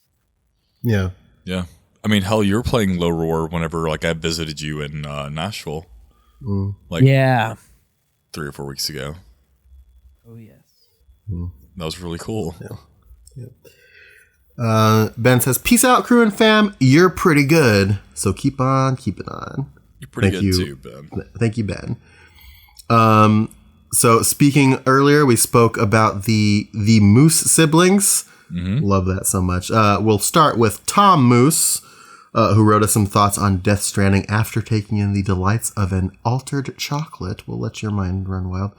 Yeah. Yeah. I mean, hell, you were playing Low Roar whenever like I visited you in Nashville. Like 3 or 4 weeks ago. Oh, yes. That was really cool. Yeah. Ben says, "Peace out, crew and fam. You're pretty good. So keep on keeping on." You're pretty Thank good you. too, Ben. Thank you, Ben. So speaking earlier, we spoke about the Moose siblings. Love that so much. We'll start with Tom Moose, who wrote us some thoughts on Death Stranding after taking in the delights of an altered chocolate. We'll let your mind run wild.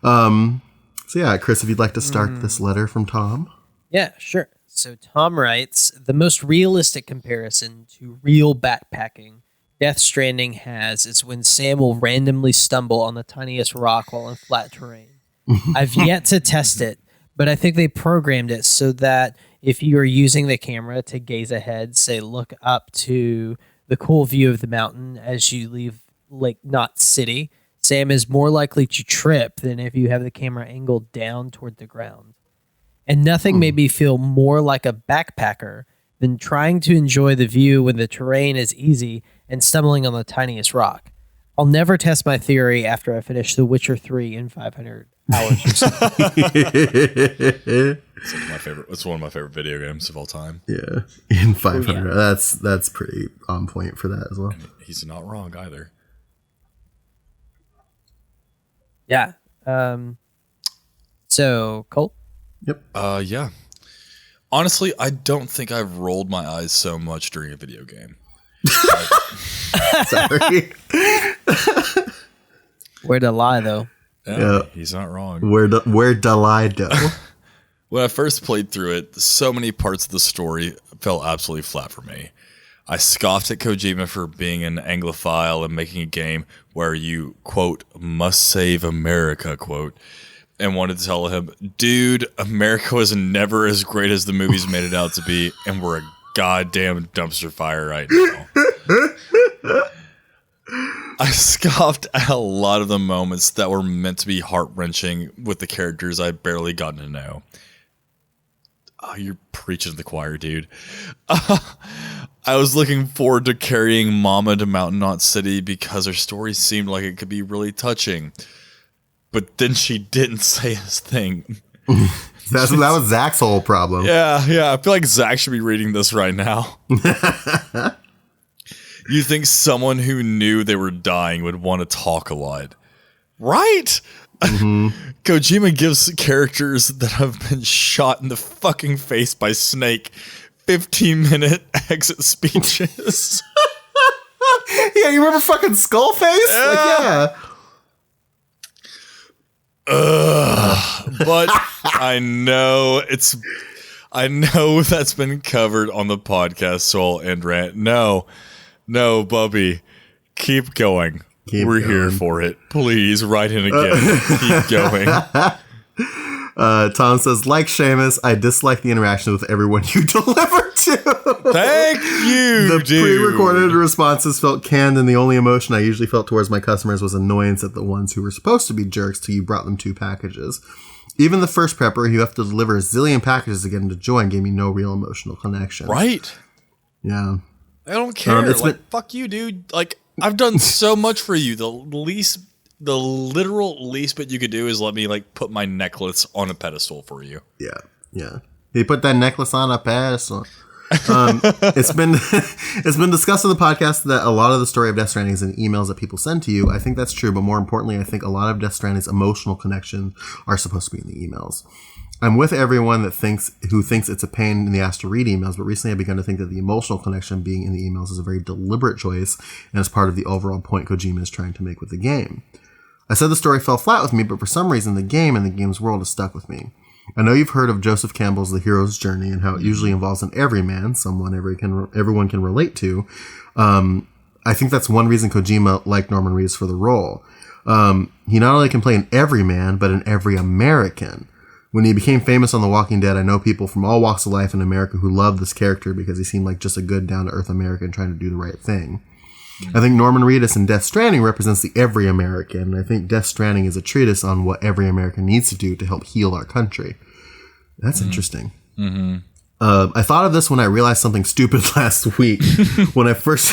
So yeah, Chris, if you'd like to start this letter from Tom. Yeah, sure. So Tom writes, the most realistic comparison to real backpacking Death Stranding has is when Sam will randomly stumble on the tiniest rock while in flat terrain. I've yet to test it, but I think they programmed it so that if you are using the camera to gaze ahead, say look up to the cool view of the mountain as you leave Lake Knot City, Sam is more likely to trip than if you have the camera angled down toward the ground. And nothing made me feel more like a backpacker than trying to enjoy the view when the terrain is easy and stumbling on the tiniest rock. I'll never test my theory after I finish The Witcher 3 in 500 hours or so. It's one of my favorite video games of all time. Yeah, in 500. Yeah. That's pretty on point for that as well. And he's not wrong either. Yeah. So, Cole? Yep. Yeah. Honestly, I don't think I've rolled my eyes so much during a video game. Sorry. Where'd I lie, though? Yeah, he's not wrong. Where'd I lie, though? When I first played through it, so many parts of the story fell absolutely flat for me. I scoffed at Kojima for being an Anglophile and making a game where you, quote, must save America, quote, and wanted to tell him, dude, America was never as great as the movies made it out to be, and we're a goddamn dumpster fire right now. I scoffed at a lot of the moments that were meant to be heart-wrenching with the characters I'd barely gotten to know. Oh, you're preaching to the choir, dude. I was looking forward to carrying Mama to Mountain Knot City because her story seemed like it could be really touching. But then she didn't say his thing. That was Zach's whole problem. Yeah. I feel like Zach should be reading this right now. You think someone who knew they were dying would want to talk a lot, right? Mm-hmm. Kojima gives characters that have been shot in the fucking face by Snake 15-minute exit speeches. Yeah, you remember fucking Skullface? Yeah. But I know that's been covered on the podcast, so I'll end rant. No, Bubby, keep going. We're here for it. Please write in again. Keep going. Tom says, like Seamus, I dislike the interaction with everyone you deliver to. Thank you, The pre-recorded responses felt canned, and the only emotion I usually felt towards my customers was annoyance at the ones who were supposed to be jerks till you brought them 2 packages. Even the first prepper, who have to deliver a zillion packages again to join, gave me no real emotional connection. Right. Yeah. I don't care. Fuck you, dude. Like, I've done so much for you. The literal least bit you could do is let me, like, put my necklace on a pedestal for you. Yeah. He put that necklace on a pedestal. It's been discussed on the podcast that a lot of the story of Death Stranding is in emails that people send to you. I think that's true, but more importantly, I think a lot of Death Stranding's emotional connections are supposed to be in the emails. I'm with everyone who thinks it's a pain in the ass to read emails, but recently I've begun to think that the emotional connection being in the emails is a very deliberate choice and is part of the overall point Kojima is trying to make with the game. I said the story fell flat with me, but for some reason the game and the game's world has stuck with me. I know you've heard of Joseph Campbell's The Hero's Journey and how it usually involves an everyman, someone everyone can relate to. I think that's one reason Kojima liked Norman Reedus for the role. He not only can play an everyman, but an every American. When he became famous on The Walking Dead, I know people from all walks of life in America who loved this character because he seemed like just a good, down-to-earth American trying to do the right thing. I think Norman Reedus in Death Stranding represents the every American. I think Death Stranding is a treatise on what every American needs to do to help heal our country. That's interesting. Mm-hmm. I thought of this when I realized something stupid last week. when I first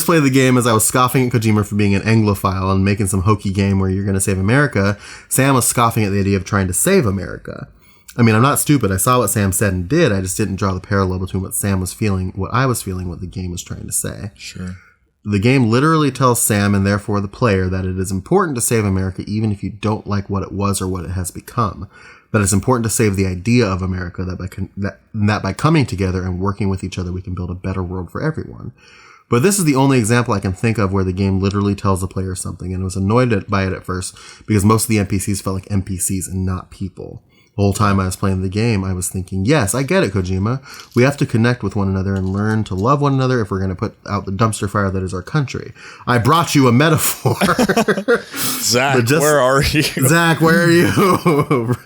played the game, as I was scoffing at Kojima for being an Anglophile and making some hokey game where you're going to save America, Sam was scoffing at the idea of trying to save America. I mean, I'm not stupid. I saw what Sam said and did. I just didn't draw the parallel between what Sam was feeling, what I was feeling, what the game was trying to say. Sure. The game literally tells Sam, and therefore the player, that it is important to save America even if you don't like what it was or what it has become. That it's important to save the idea of America, that by coming together and working with each other, we can build a better world for everyone. But this is the only example I can think of where the game literally tells the player something, and I was annoyed by it at first because most of the NPCs felt like NPCs and not people. The whole time I was playing the game, I was thinking, yes, I get it, Kojima. We have to connect with one another and learn to love one another if we're going to put out the dumpster fire that is our country. I brought you a metaphor. Zach, where are you? Zach, where are you?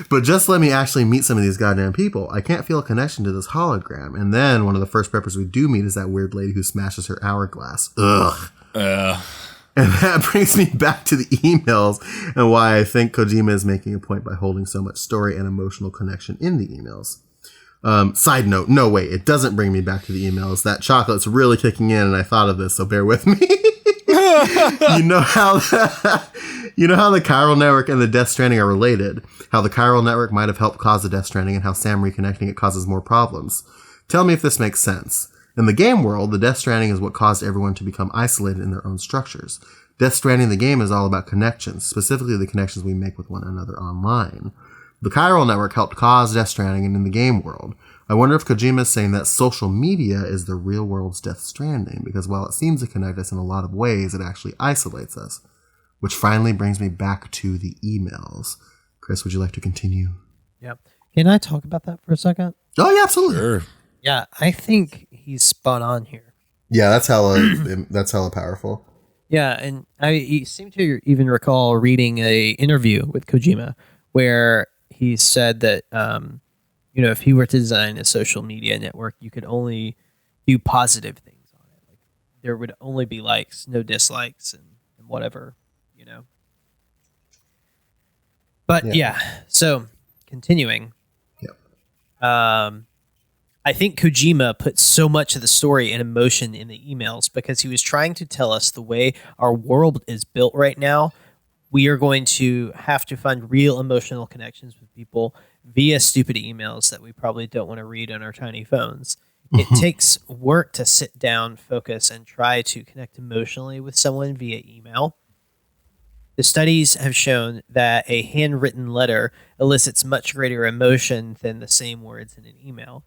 But just let me actually meet some of these goddamn people. I can't feel a connection to this hologram. And then one of the first preppers we do meet is that weird lady who smashes her hourglass. Ugh. And that brings me back to the emails and why I think Kojima is making a point by holding so much story and emotional connection in the emails. Side note, no, wait, it doesn't bring me back to the emails. That chocolate's really kicking in, and I thought of this, so bear with me. You know how the chiral network and the Death Stranding are related? How the chiral network might have helped cause the Death Stranding, and how Sam reconnecting it causes more problems. Tell me if this makes sense. In the game world, the Death Stranding is what caused everyone to become isolated in their own structures. Death Stranding, the game, is all about connections, specifically the connections we make with one another online. The chiral network helped cause Death Stranding in the game world. I wonder if Kojima is saying that social media is the real world's Death Stranding, because while it seems to connect us in a lot of ways, it actually isolates us. Which finally brings me back to the emails. Chris, would you like to continue? Yep. Can I talk about that for a second? Oh, yeah, absolutely. Sure. Yeah, I think he's spot on here. Yeah, that's hella powerful. Yeah, and I seem to even recall reading a interview with Kojima where he said that if he were to design a social media network, you could only do positive things on it. Like there would only be likes, no dislikes, and whatever, But yeah, so continuing. Yep. I think Kojima put so much of the story and emotion in the emails because he was trying to tell us the way our world is built right now. We are going to have to find real emotional connections with people via stupid emails that we probably don't want to read on our tiny phones. It takes work to sit down, focus, and try to connect emotionally with someone via email. The studies have shown that a handwritten letter elicits much greater emotion than the same words in an email.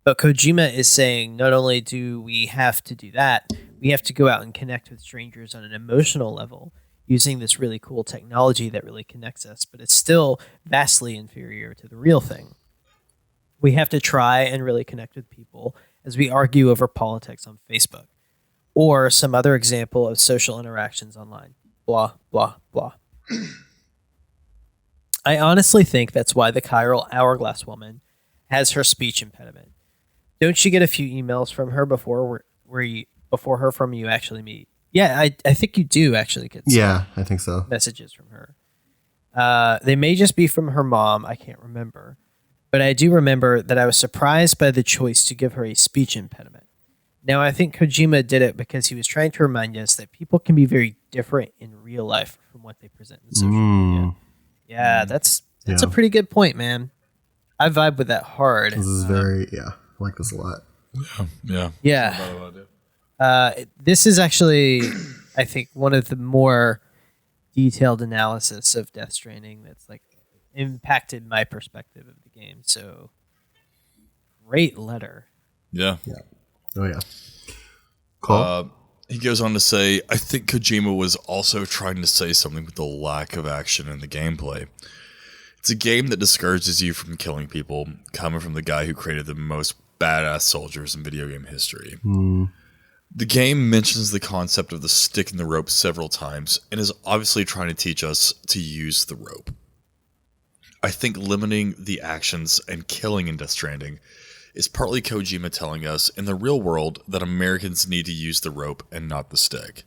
But Kojima is saying not only do we have to do that, we have to go out and connect with strangers on an emotional level using this really cool technology that really connects us, but it's still vastly inferior to the real thing. We have to try and really connect with people as we argue over politics on Facebook or some other example of social interactions online. Blah, blah, blah. I honestly think that's why the chiral hourglass woman has her speech impediment. Don't you get a few emails from her before you actually meet? Yeah, I think you do actually get some I think so. Messages from her. They may just be from her mom. I can't remember. But I do remember that I was surprised by the choice to give her a speech impediment. Now, I think Kojima did it because he was trying to remind us that people can be very different in real life from what they present in social media. Yeah, that's a pretty good point, man. I vibe with that hard. This is I like this a lot. Yeah. This is actually, I think, one of the more detailed analysis of Death Stranding that's like impacted my perspective of the game. So, great letter. Yeah. Oh yeah. Cool. He goes on to say, I think Kojima was also trying to say something with the lack of action in the gameplay. It's a game that discourages you from killing people, coming from the guy who created the most badass soldiers in video game history. The game mentions the concept of the stick and the rope several times and is obviously trying to teach us to use the rope. I think limiting the actions and killing in Death Stranding is partly Kojima telling us in the real world that Americans need to use the rope and not the stick.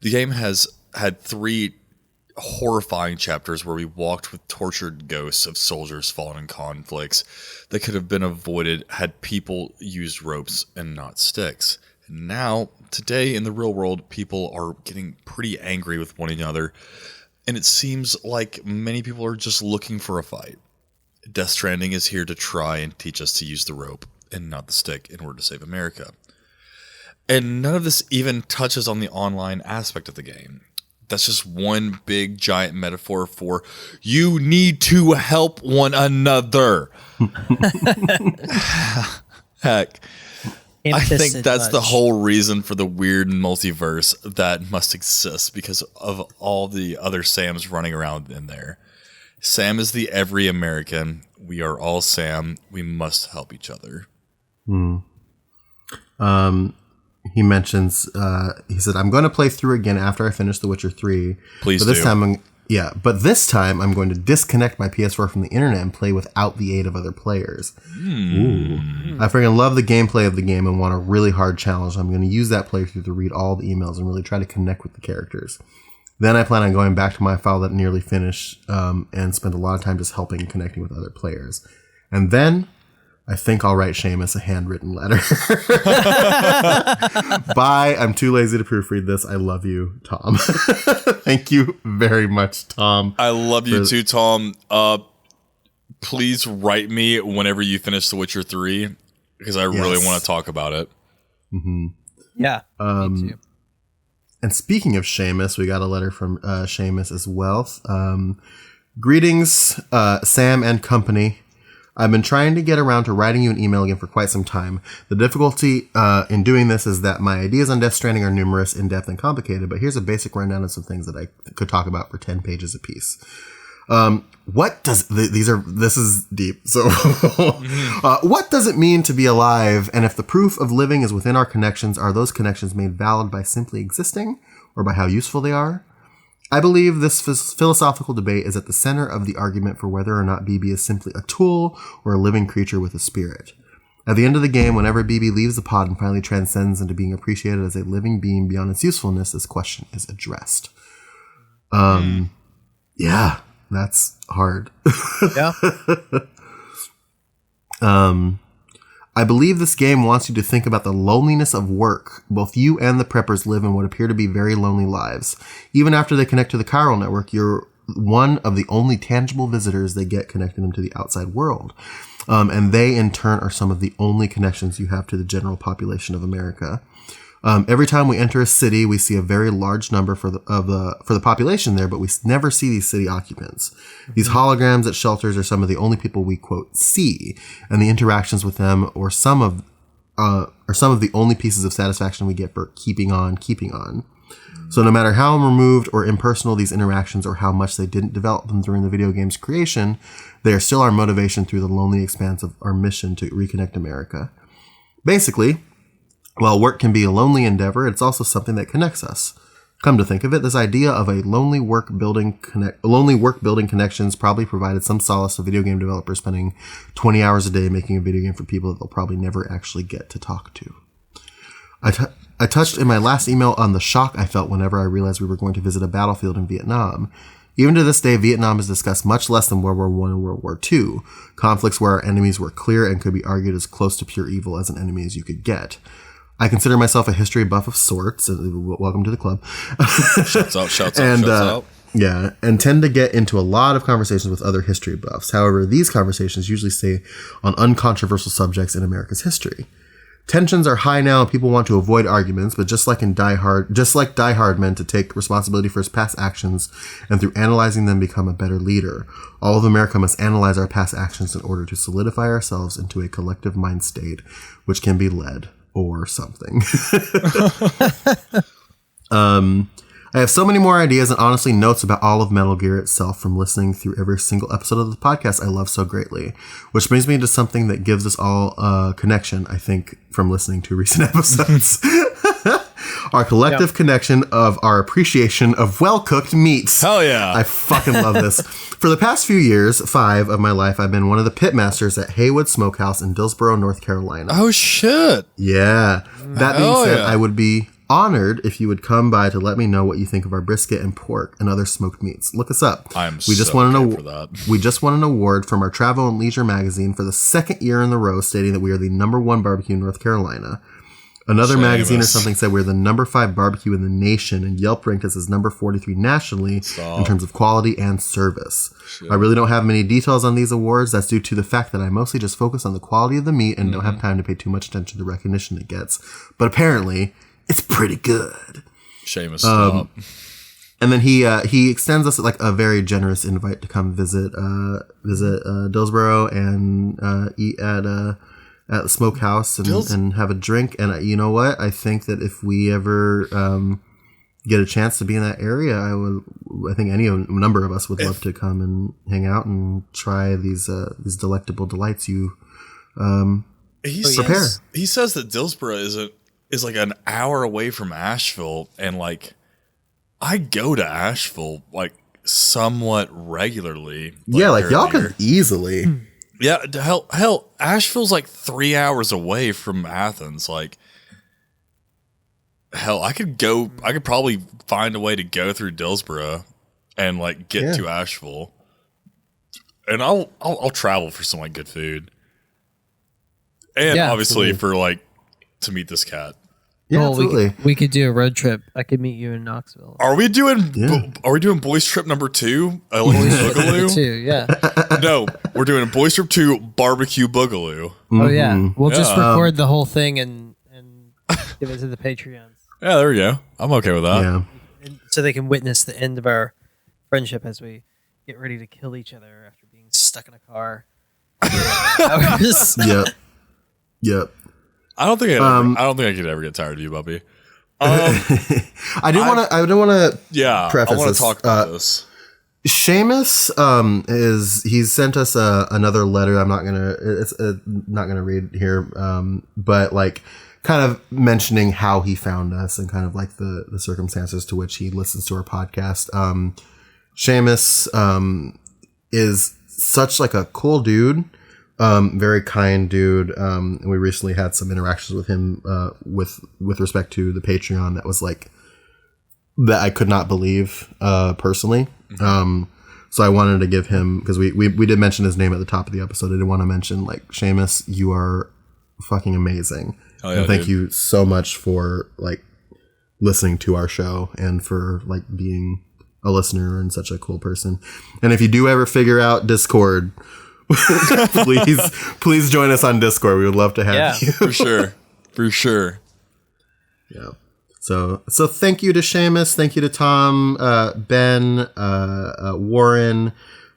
The game has had 3 horrifying chapters where we walked with tortured ghosts of soldiers fallen in conflicts that could have been avoided had people used ropes and not sticks. And now, today in the real world, people are getting pretty angry with one another, and it seems like many people are just looking for a fight. Death Stranding is here to try and teach us to use the rope and not the stick in order to save America. And none of this even touches on the online aspect of the game. That's just one big giant metaphor for you need to help one another. Heck. I think that's the whole reason for the weird multiverse that must exist, because of all the other Sams running around in there. Sam is the every American. We are all Sam. We must help each other. He mentions, he said, I'm going to play through again after I finish The Witcher 3. Please but this do. time but this time I'm going to disconnect my PS4 from the internet and play without the aid of other players. Ooh. I freaking love the gameplay of the game and want a really hard challenge. I'm going to use that playthrough to read all the emails and really try to connect with the characters. Then I plan on going back to my file that nearly finished and spend a lot of time just helping and connecting with other players. And then I think I'll write Seamus a handwritten letter. Bye. I'm too lazy to proofread this. I love you, Tom. Thank you very much, Tom. I love you too, Tom. Please write me whenever you finish The Witcher 3, because I really want to talk about it. Mm-hmm. Yeah. Me too. And speaking of Seamus, we got a letter from Seamus as well. Greetings, Sam and company. I've been trying to get around to writing you an email again for quite some time. The difficulty in doing this is that my ideas on Death Stranding are numerous, in-depth, and complicated, but here's a basic rundown of some things that I could talk about for 10 pages apiece. This is deep. So, what does it mean to be alive? And if the proof of living is within our connections, are those connections made valid by simply existing or by how useful they are? I believe this philosophical debate is at the center of the argument for whether or not BB is simply a tool or a living creature with a spirit. At the end of the game, whenever BB leaves the pod and finally transcends into being appreciated as a living being beyond its usefulness, this question is addressed. Yeah, that's hard. Yeah. I believe this game wants you to think about the loneliness of work. Both you and the preppers live in what appear to be very lonely lives. Even after they connect to the chiral network, you're one of the only tangible visitors they get connecting them to the outside world. And they, in turn, are some of the only connections you have to the general population of America. Every time we enter a city, we see a very large number for the population there, but we never see these city occupants. These holograms at shelters are some of the only people we, quote, see, and the interactions with them are some of the only pieces of satisfaction we get for keeping on. So no matter how removed or impersonal these interactions or how much they didn't develop them during the video game's creation, they are still our motivation through the lonely expanse of our mission to reconnect America. Basically, while work can be a lonely endeavor, it's also something that connects us. Come to think of it, this idea of a lonely work building connections probably provided some solace to video game developers spending 20 hours a day making a video game for people that they'll probably never actually get to talk to. I touched in my last email on the shock I felt whenever I realized we were going to visit a battlefield in Vietnam. Even to this day, Vietnam is discussed much less than World War I and World War II, conflicts where our enemies were clear and could be argued as close to pure evil as an enemy as you could get. I consider myself a history buff of sorts. Welcome to the club. Shouts out. Yeah, and tend to get into a lot of conversations with other history buffs. However, these conversations usually stay on uncontroversial subjects in America's history. Tensions are high now and people want to avoid arguments, but just like Die Hard meant to take responsibility for his past actions and through analyzing them become a better leader, all of America must analyze our past actions in order to solidify ourselves into a collective mind state, which can be led or something. I have so many more ideas and honestly notes about all of Metal Gear itself from listening through every single episode of the podcast I love so greatly, which brings me to something that gives us all a connection, I think, from listening to recent episodes. Our collective connection of our appreciation of well-cooked meats. Hell yeah. I fucking love this. For the past few years, 5 of my life, I've been one of the pitmasters at Haywood Smokehouse in Dillsboro, North Carolina. Oh, shit. Yeah. That being said, I would be honored if you would come by to let me know what you think of our brisket and pork and other smoked meats. Look us up. We just won an award from our Travel and Leisure magazine for the second year in a row, stating that we are the #1 barbecue in North Carolina. Another magazine or Seamus. something said we're the number 5 barbecue in the nation, and Yelp ranked us as number 43 nationally in terms of quality and service. I really don't have many details on these awards. That's due to the fact that I mostly just focus on the quality of the meat and don't have time to pay too much attention to the recognition it gets. But apparently, it's pretty good. Seamus, stop. And then he extends us like a very generous invite to come visit Dillsboro and eat at the smokehouse and have a drink. And you know what? I think that if we ever get a chance to be in that area, I think any number of us would love to come and hang out and try these delectable delights you prepare. He says that Dillsboro is like an hour away from Asheville, and like I go to Asheville like somewhat regularly. Like y'all here. could easily. Yeah, hell, Asheville's like 3 hours away from Athens. Like, hell, I could probably find a way to go through Dillsboro and like get to Asheville, and I'll travel for some like good food, and obviously for like to meet this cat. Yeah, well, absolutely. we could do a road trip. I could meet you in Knoxville. Are we doing boys trip number 2? Boogaloo? 2, yeah. No, we're doing boys trip 2 barbecue boogaloo. Oh yeah, we'll just record the whole thing and give it to the Patreons. Yeah, there we go. I'm okay with that. Yeah. And so they can witness the end of our friendship as we get ready to kill each other after being stuck in a car. Yep. I don't think I could ever get tired of you, Bubby. I do want to. Yeah, preface I want this. to talk about this. Seamus he's sent us another letter. I'm not gonna read here, but like kind of mentioning how he found us and kind of like the circumstances to which he listens to our podcast. Seamus is such like a cool dude. Very kind dude. And we recently had some interactions with him, with respect to the Patreon that was like, that I could not believe, personally. So I wanted to give him, because we did mention his name at the top of the episode. I did want to mention like, Seamus, you are fucking amazing. Oh, yeah, and thank you so much for like listening to our show and for like being a listener and such a cool person. And if you do ever figure out Discord, please join us on Discord. We would love to have you. For sure. Yeah. So thank you to Seamus. Thank you to Tom, Ben, Warren,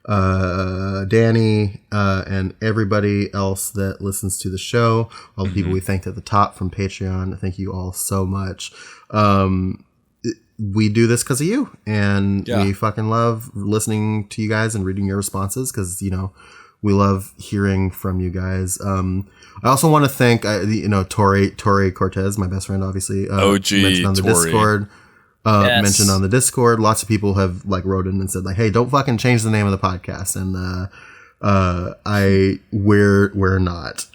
Danny, and everybody else that listens to the show. All the people we thanked at the top from Patreon. Thank you all so much. We do this because of you, and we fucking love listening to you guys and reading your responses because, you know, we love hearing from you guys. I also want to thank, Tori Cortez, my best friend, obviously. OG mentioned on the Tori. Discord. Mentioned on the Discord. Lots of people have like wrote in and said like, "Hey, don't fucking change the name of the podcast." And we're not.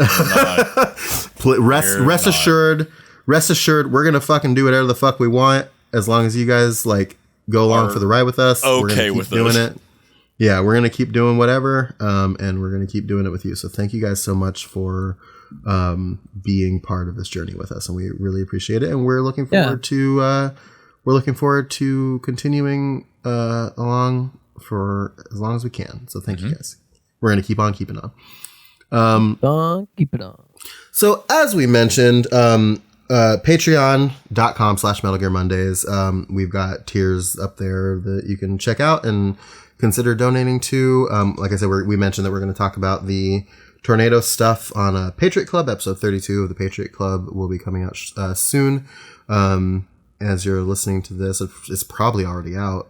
Rest assured, we're gonna fucking do whatever the fuck we want as long as you guys like go along for the ride with us. Okay, we're gonna keep with doing it. Yeah, we're going to keep doing whatever, and we're going to keep doing it with you. So thank you guys so much for being part of this journey with us, and we really appreciate it. And we're looking forward to continuing along for as long as we can. So thank you guys. We're going to keep on keeping on. Keep it on. So as we mentioned, patreon.com/Metal Gear Mondays. We've got tiers up there that you can check out and consider donating to. Like I said, we mentioned that we're going to talk about the tornado stuff on Patriot Club. Episode 32 of the Patriot Club will be coming out soon. As you're listening to this, it's probably already out.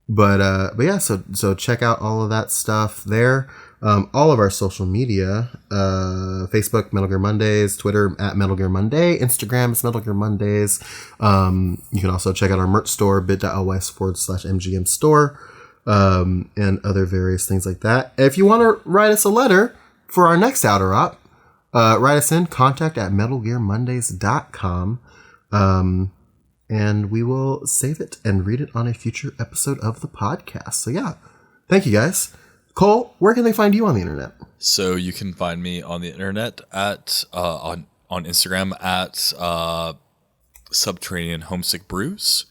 But yeah, so check out all of that stuff there. All of our social media, Facebook, Metal Gear Mondays, Twitter at Metal Gear Monday, Instagram is Metal Gear Mondays. You can also check out our merch store, bit.ly/MGM store, and other various things like that. If you want to write us a letter for our next Outer Op, write us in, contact@metalgearmondays.com. And we will save it and read it on a future episode of the podcast. So yeah, thank you guys. Cole, where can they find you on the internet? So you can find me on the internet at on on Instagram at Subterranean Homesick Brews.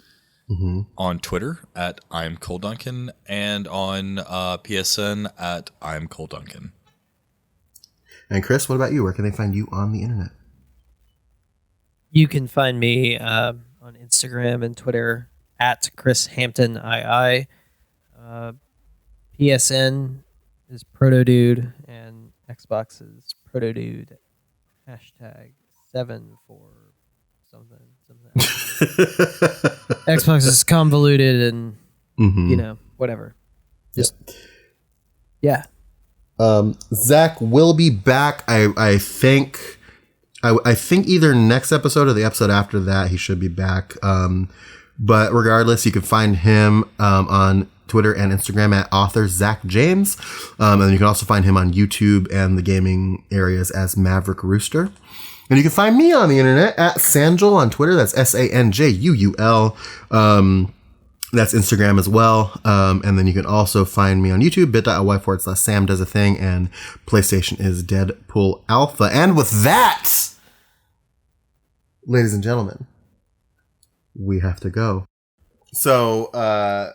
On Twitter at I'm Cole Duncan, and on PSN at I'm Cole Duncan. And Chris, what about you? Where can they find you on the internet? You can find me on Instagram and Twitter at Chris Hampton II. PSN is Protodude, and Xbox is Protodude #7 for something. Xbox is convoluted and whatever. Just yeah. Zach will be back. I think either next episode or the episode after that he should be back. But regardless, you can find him on Twitter and Instagram at author Zach James. And then you can also find him on YouTube and the gaming areas as Maverick Rooster. And you can find me on the internet at Sanjul on Twitter. That's SANJUUL. That's Instagram as well. And then you can also find me on YouTube, bit.ly/Sam Does a Thing, and PlayStation is Deadpool Alpha. And with that, ladies and gentlemen, we have to go. So,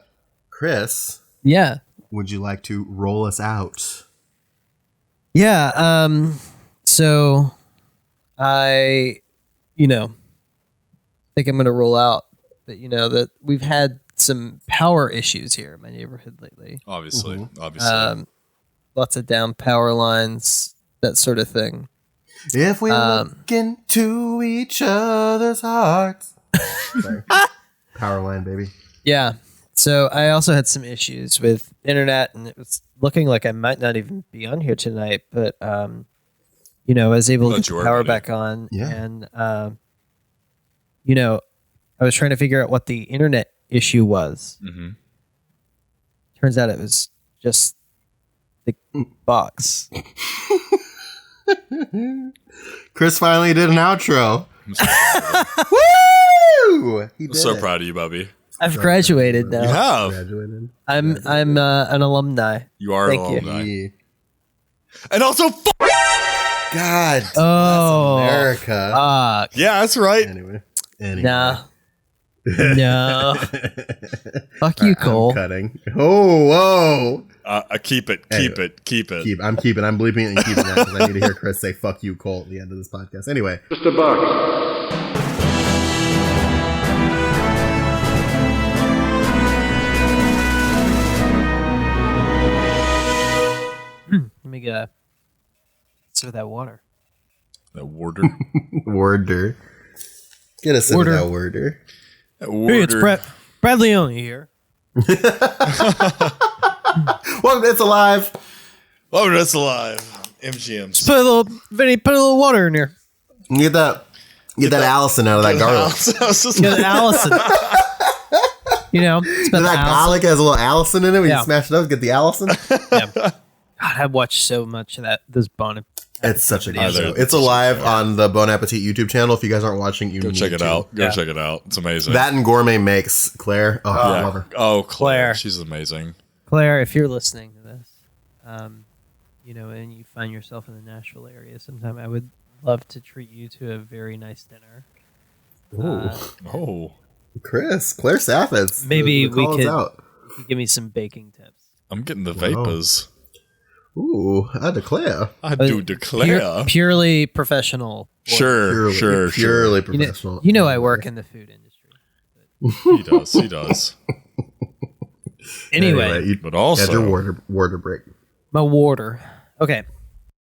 Chris. Yeah. Would you like to roll us out? Yeah. So I, think I'm going to roll out, but that we've had some power issues here in my neighborhood lately. Obviously. Lots of down power lines, that sort of thing. If we look into each other's hearts. Sorry. Power line, baby. Yeah. So I also had some issues with internet, and it was looking like I might not even be on here tonight, but I was able to get the power back on. Yeah. And I was trying to figure out what the internet issue was. Mm-hmm. Turns out it was just the box. Chris finally did an outro. Woo! He I'm did so it. proud of you, Bubby. I've graduated now. You have. Graduated. I'm an alumni. You are Thank an you. alumni. Yeah. And also, God. Oh, That's America. yeah, that's right. Anyway. Nah. No. Fuck you, Cole. I'm cutting. Oh, whoa. Keep it. Anyway. Keep it. I'm bleeping it and keeping that because I need to hear Chris say "fuck you, Cole" at the end of this podcast. Anyway, Just a buck. Let me get some of that water. That warder. worder. Get us into Worder. that worder. That Hey, it's warder. Brad Leone here. Welcome to It's Alive. Oh, that's alive. MGMs. Put a little water in here. Get that Allison out of that garlic. Get Allison. It's been That garlic has a little Allison in it. When Yeah. you smash it up, get the Allison. God, I've watched so much of this Bon. It's such a good Either. show. It's alive on the Bon Appetit YouTube channel. If you guys aren't watching, you Go need check it to. out. Go Yeah. check it out. It's amazing. That and Gourmet Makes Claire. Oh, I Yeah. love her. Oh, Claire. Claire. She's amazing. Claire, if you're listening to this, and you find yourself in the Nashville area sometime, I would love to treat you to a very nice dinner. Oh, Claire Saffitz. Maybe The we call is could- out. You give me some baking tips. I'm getting the vapors. Ooh, I declare. I do declare. Purely professional. Sure. Purely professional. I work in the food industry. He does. Anyway, you But also, had your water break. my water. Okay.